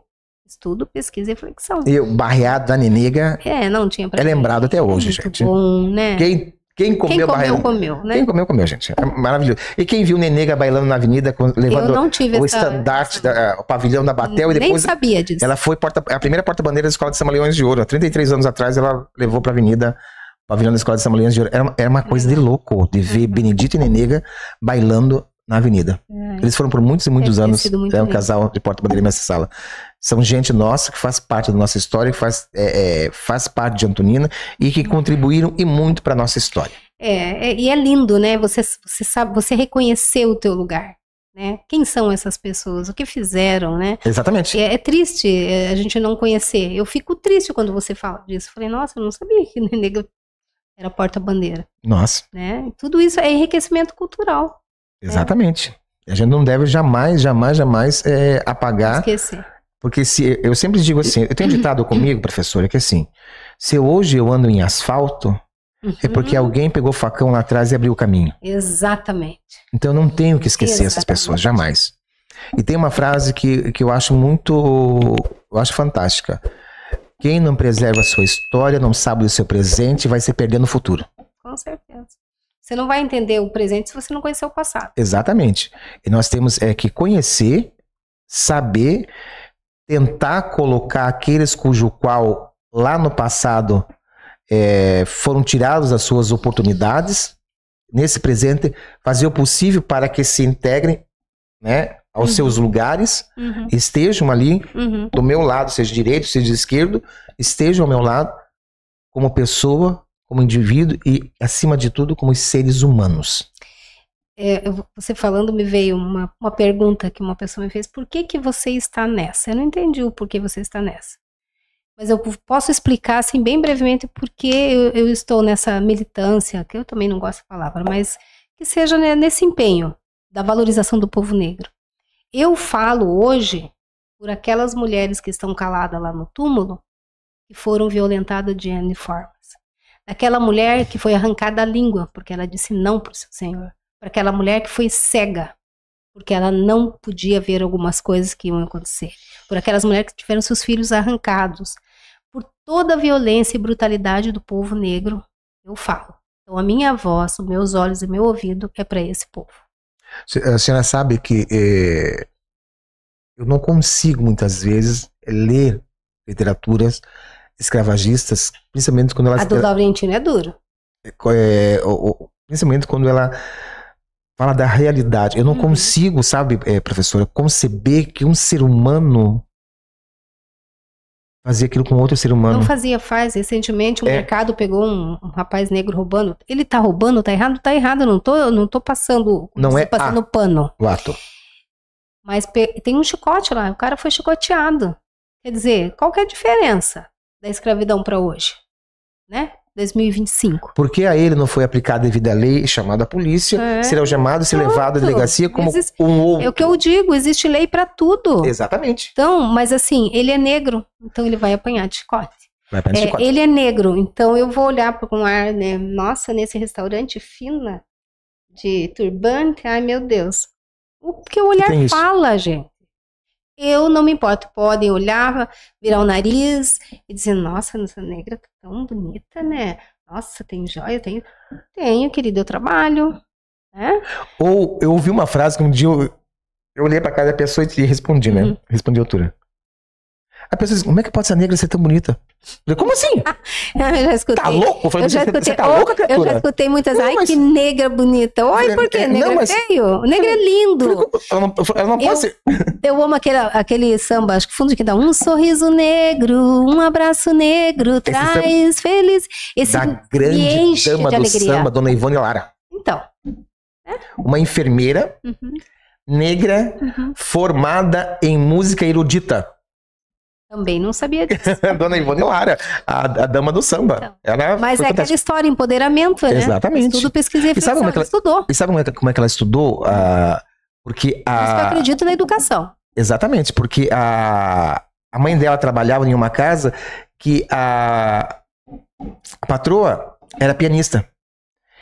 Estudo, pesquisa e reflexão. E o barreado da Nenega não tinha pra lembrado até hoje, gente. Bom, né? Quem comeu barreado? Né? Quem comeu, gente. É maravilhoso. E quem viu Nenega bailando na avenida, levando o estandarte, o pavilhão da Batel, e depois... Nem sabia disso. Ela foi a primeira porta-bandeira da Escola de Samba Leões de Ouro. Há 33 anos atrás, ela levou pra avenida o pavilhão da Escola de Samba Leões de Ouro. Era uma coisa de louco, de ver Benedito e Nenega bailando na avenida. Eles foram por muitos e muitos anos um casal de porta-bandeira nessa sala. São gente nossa que faz parte da nossa história, que faz parte de Antonina e que contribuíram e muito para nossa história. E é lindo, né? Você sabe, você reconheceu o teu lugar. né? Quem são essas pessoas? O que fizeram, né? Exatamente. É triste a gente não conhecer. Eu fico triste quando você fala disso. Falei, nossa, eu não sabia que negra era porta-bandeira. Nossa. Né? Tudo isso é enriquecimento cultural. Exatamente. A gente não deve jamais apagar. Esquecer. Porque eu sempre digo assim, eu tenho ditado comigo, professora, que assim, se hoje eu ando em asfalto, é porque alguém pegou o facão lá atrás e abriu o caminho. Exatamente. Então eu não tenho que esquecer essas pessoas, jamais. E tem uma frase que eu acho fantástica. Quem não preserva a sua história, não sabe do seu presente, vai se perder no futuro. Com certeza. Você não vai entender o presente se você não conhecer o passado. Exatamente. E nós temos que conhecer, saber, tentar colocar aqueles cujo qual lá no passado foram tirados as suas oportunidades, nesse presente, fazer o possível para que se integrem, né, aos seus lugares, estejam ali do meu lado, seja direito, seja esquerdo, estejam ao meu lado como pessoa, como indivíduo e, acima de tudo, como seres humanos. Você falando, me veio uma pergunta que uma pessoa me fez: por que você está nessa? Eu não entendi o porquê você está nessa. Mas eu posso explicar, assim, bem brevemente, porque eu estou nessa militância, que eu também não gosto da palavra, mas que seja nesse empenho da valorização do povo negro. Eu falo hoje por aquelas mulheres que estão caladas lá no túmulo, que foram violentadas de N formas. Aquela mulher que foi arrancada a língua, porque ela disse não para o seu Senhor. Para aquela mulher que foi cega, porque ela não podia ver algumas coisas que iam acontecer. Por aquelas mulheres que tiveram seus filhos arrancados. Por toda a violência e brutalidade do povo negro, eu falo. Então a minha voz, os meus olhos e meu ouvido é para esse povo. A senhora sabe que eu não consigo muitas vezes ler literaturas escravagistas, principalmente quando elas... A do Laurentino é duro. Principalmente quando ela fala da realidade. Eu não consigo, sabe, professora, conceber que um ser humano fazia aquilo com outro ser humano. Não fazia, faz. Recentemente, mercado pegou um rapaz negro roubando. Ele tá roubando, tá errado? Tá errado. Eu não tô passando, passando pano. O ato. Mas tem um chicote lá. O cara foi chicoteado. Quer dizer, qual que é a diferença da escravidão para hoje? Né? 2025. Por que a ele não foi aplicada a devida lei, chamada a polícia, ser algemado, ser levado à delegacia como um outro? É o que eu digo, existe lei para tudo. Exatamente. Então, mas assim, ele é negro, então ele vai apanhar de chicote. Vai apanhar de chicote. Ele é negro, então eu vou olhar com um ar, né? Nossa, nesse restaurante fina, de turbante, ai meu Deus. O que o olhar fala, gente. Eu não me importo, podem olhar, virar o nariz e dizer, nossa, essa negra tá tão bonita, né? Nossa, tem joia, tenho, querido, eu trabalho. Né? Ou eu ouvi uma frase que um dia eu olhei pra cara da pessoa e respondi, né? Respondi à altura. A pessoa disse, como é que pode ser negra ser tão bonita? Eu falei, como assim? Eu já escutei. Tá louco? Eu falei, você tá louca, criatura? Eu já escutei muitas, que negra bonita. Oi, por quê? Negra é feio? Negra é lindo. Ela não pode ser. Eu amo aquele samba, acho que fundo de quintal. Um sorriso negro, um abraço negro, traz feliz. Esse da grande dama do samba, Dona Ivone Lara. Então. Uma enfermeira negra formada em música erudita. Também não sabia disso. Dona Ivone Lara, a dama do samba. Então, mas aquela história, empoderamento, né? Exatamente. Estudo, pesquisa e reflexão. Ela estudou. E sabe como é que ela estudou? Porque isso que eu acredito na educação. Exatamente, porque a mãe dela trabalhava em uma casa que a patroa era pianista.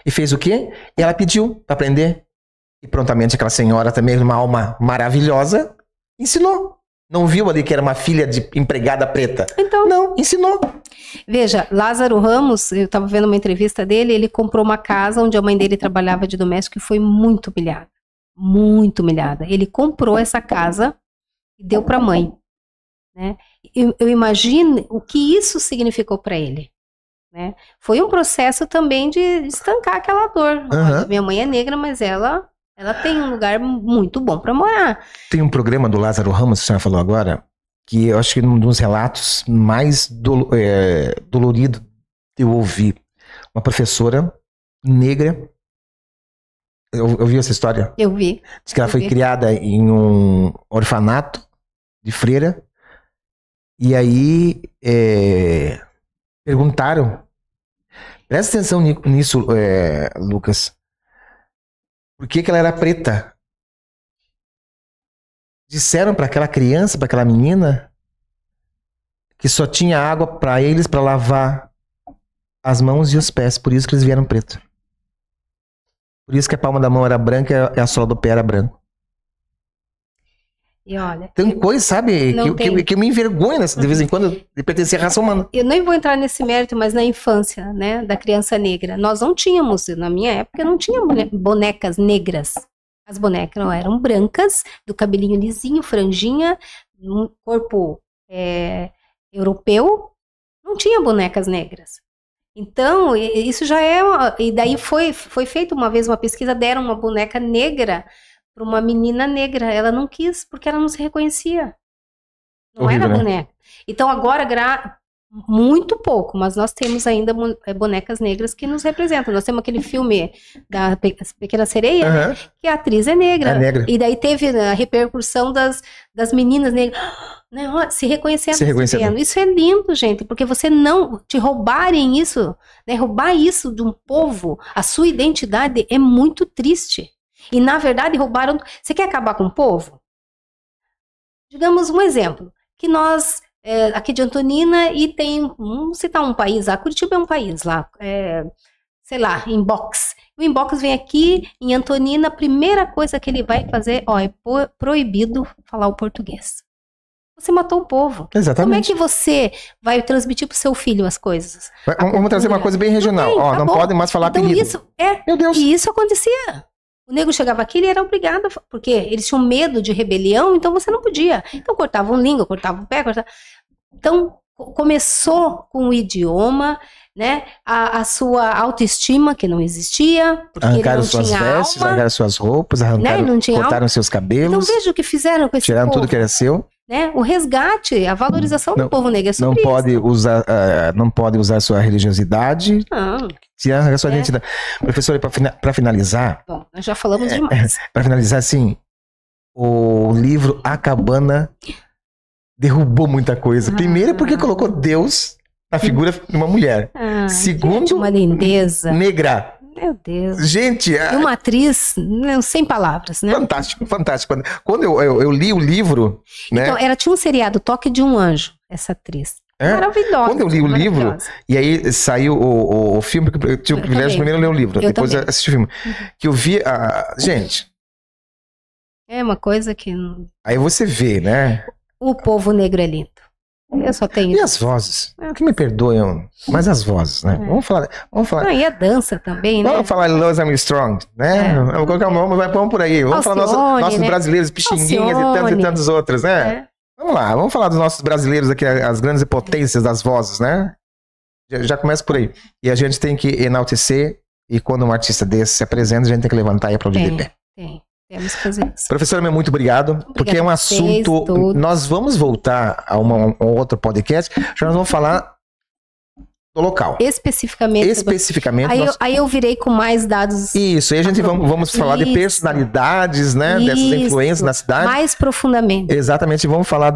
E fez o quê? E ela pediu para aprender. E prontamente aquela senhora também, uma alma maravilhosa, ensinou. Não viu ali que era uma filha de empregada preta. Então, não, ensinou. Veja, Lázaro Ramos, eu estava vendo uma entrevista dele, ele comprou uma casa onde a mãe dele trabalhava de doméstico e foi muito humilhada. Muito humilhada. Ele comprou essa casa e deu para a mãe. Né? Eu imagino o que isso significou para ele. Né? Foi um processo também de estancar aquela dor. Olha, minha mãe é negra, mas ela tem um lugar muito bom para morar. Tem um programa do Lázaro Ramos, que a senhora falou agora, que eu acho que um dos relatos mais dolorido eu ouvi. Uma professora negra ouviu essa história? Eu vi. Diz que ela foi criada em um orfanato de freira. E aí perguntaram. Presta atenção nisso, Lucas. Por que ela era preta? Disseram para aquela criança, para aquela menina, que só tinha água para eles para lavar as mãos e os pés. Por isso que eles vieram preto. Por isso que a palma da mão era branca e a sola do pé era branca. E olha... Tem coisa, sabe, que me envergonha de vez em quando de pertencer à raça humana. Eu nem vou entrar nesse mérito, mas na infância, né, da criança negra, nós não tínhamos, na minha época, não tinha bonecas negras. As bonecas não eram brancas, do cabelinho lisinho, franjinha, um corpo europeu, não tinha bonecas negras. Então, isso já é... E daí foi feita uma vez uma pesquisa, deram uma boneca negra para uma menina negra. Ela não quis, porque ela não se reconhecia. Não horrível, era boneca. Né? Então, agora, muito pouco, mas nós temos ainda bonecas negras que nos representam. Nós temos aquele filme da Pequena Sereia, né, que a atriz é negra. E daí teve a repercussão das meninas negras... Né, se reconhecendo. Isso é lindo, gente, porque você não te roubarem isso, né, roubar isso de um povo, a sua identidade é muito triste. E na verdade roubaram. Você quer acabar com o povo? Digamos um exemplo, que nós aqui de Antonina e tem, vamos citar um país lá, Curitiba é um país lá, sei lá, Inbox. O Inbox vem aqui em Antonina, a primeira coisa que ele vai fazer, é proibido falar o português. Você matou o povo. Exatamente. Como é que você vai transmitir para o seu filho as coisas? Vamos trazer uma coisa bem regional. Não pode mais falar então, apelido. Meu Deus. E isso acontecia. O negro chegava aqui, ele era obrigado, porque eles tinham medo de rebelião, então você não podia. Então cortavam língua, cortavam o pé, Então começou com o idioma, né? A sua autoestima, que não existia, porque arrancaram ele não suas tinha vestes, alma, arrancaram suas roupas, arrancaram, né? cortaram seus cabelos. Então veja o que fizeram com esse tiraram povo. Tudo que era seu. Né? O resgate, a valorização do povo negro é sobre não pode usar sua religiosidade, tirar a sua identidade. Professora, para finalizar... Bom, nós já falamos demais. Para finalizar, assim, o livro A Cabana derrubou muita coisa. Primeiro porque colocou Deus na figura de uma mulher. Segundo, gente, uma lindeza. Negra. Meu Deus. Gente... E uma atriz sem palavras, né? Fantástico, fantástico. Quando eu li o livro... Né? Então, ela tinha um seriado, Toque de um Anjo, essa atriz. Maravilhosa. Quando eu li o livro, e aí saiu o filme, porque eu tive o privilégio de primeiro ler o livro, depois eu assisti o filme. Que eu vi... gente... É uma coisa que... Aí você vê, né? O povo negro é lindo. Eu só tenho... E as vozes? Que me perdoem, mas as vozes, né? Vamos falar... e a dança também, né? Vamos falar Louis Armstrong, né? Vamos por aí. Vamos falar nossos brasileiros, Pixinguinhas e tantos outros, né? Vamos lá, vamos falar dos nossos brasileiros aqui, as grandes potências das vozes, né? Já começa por aí. E a gente tem que enaltecer, e quando um artista desse se apresenta, a gente tem que levantar e aplaudir de pé. Temos que fazer isso. Professora, muito obrigado, porque é um assunto... Nós vamos voltar a um outro podcast, já nós vamos falar do local. Especificamente. Aí eu virei com mais dados. Isso, aí a gente vamos falar de personalidades, né? Dessas influências na cidade. Mais profundamente. Exatamente, vamos falar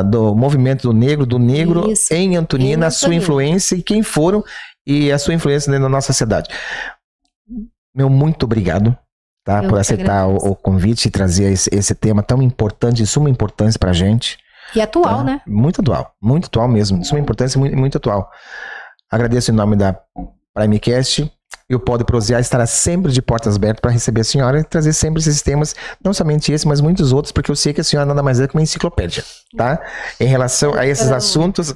do movimento do negro em Antonina, a sua influência e quem foram e a sua influência dentro da nossa cidade. Meu muito obrigado. Por aceitar o convite e trazer esse tema tão importante, de suma importância pra gente. E atual, né? Muito atual mesmo, de suma importância e muito atual. Agradeço em nome da Primecast e o Pode Prosear estará sempre de portas abertas para receber a senhora e trazer sempre esses temas, não somente esse, mas muitos outros, porque eu sei que a senhora nada mais é que uma enciclopédia, tá? Em relação a esses assuntos,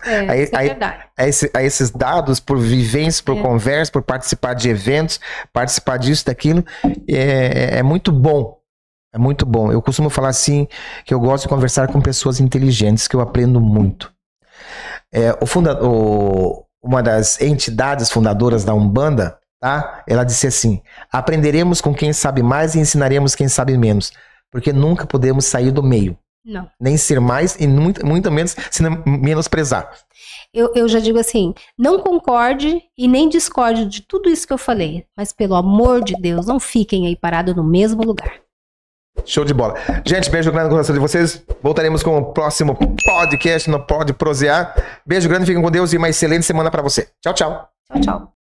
a esses dados, por vivência, por conversa, por participar de eventos, participar disso, daquilo, é muito bom. É muito bom. Eu costumo falar assim, que eu gosto de conversar com pessoas inteligentes, que eu aprendo muito. Uma das entidades fundadoras da Umbanda, ela disse assim: aprenderemos com quem sabe mais e ensinaremos quem sabe menos, porque nunca podemos sair do meio. Não. Nem ser mais e muito menos se menosprezar. Eu já digo assim, não concorde e nem discorde de tudo isso que eu falei, mas pelo amor de Deus, não fiquem aí parados no mesmo lugar. Show de bola. Gente, beijo grande no coração de vocês. Voltaremos com o próximo podcast no Pode Prosear. Beijo grande, fiquem com Deus e uma excelente semana para você. Tchau, tchau. Tchau, tchau.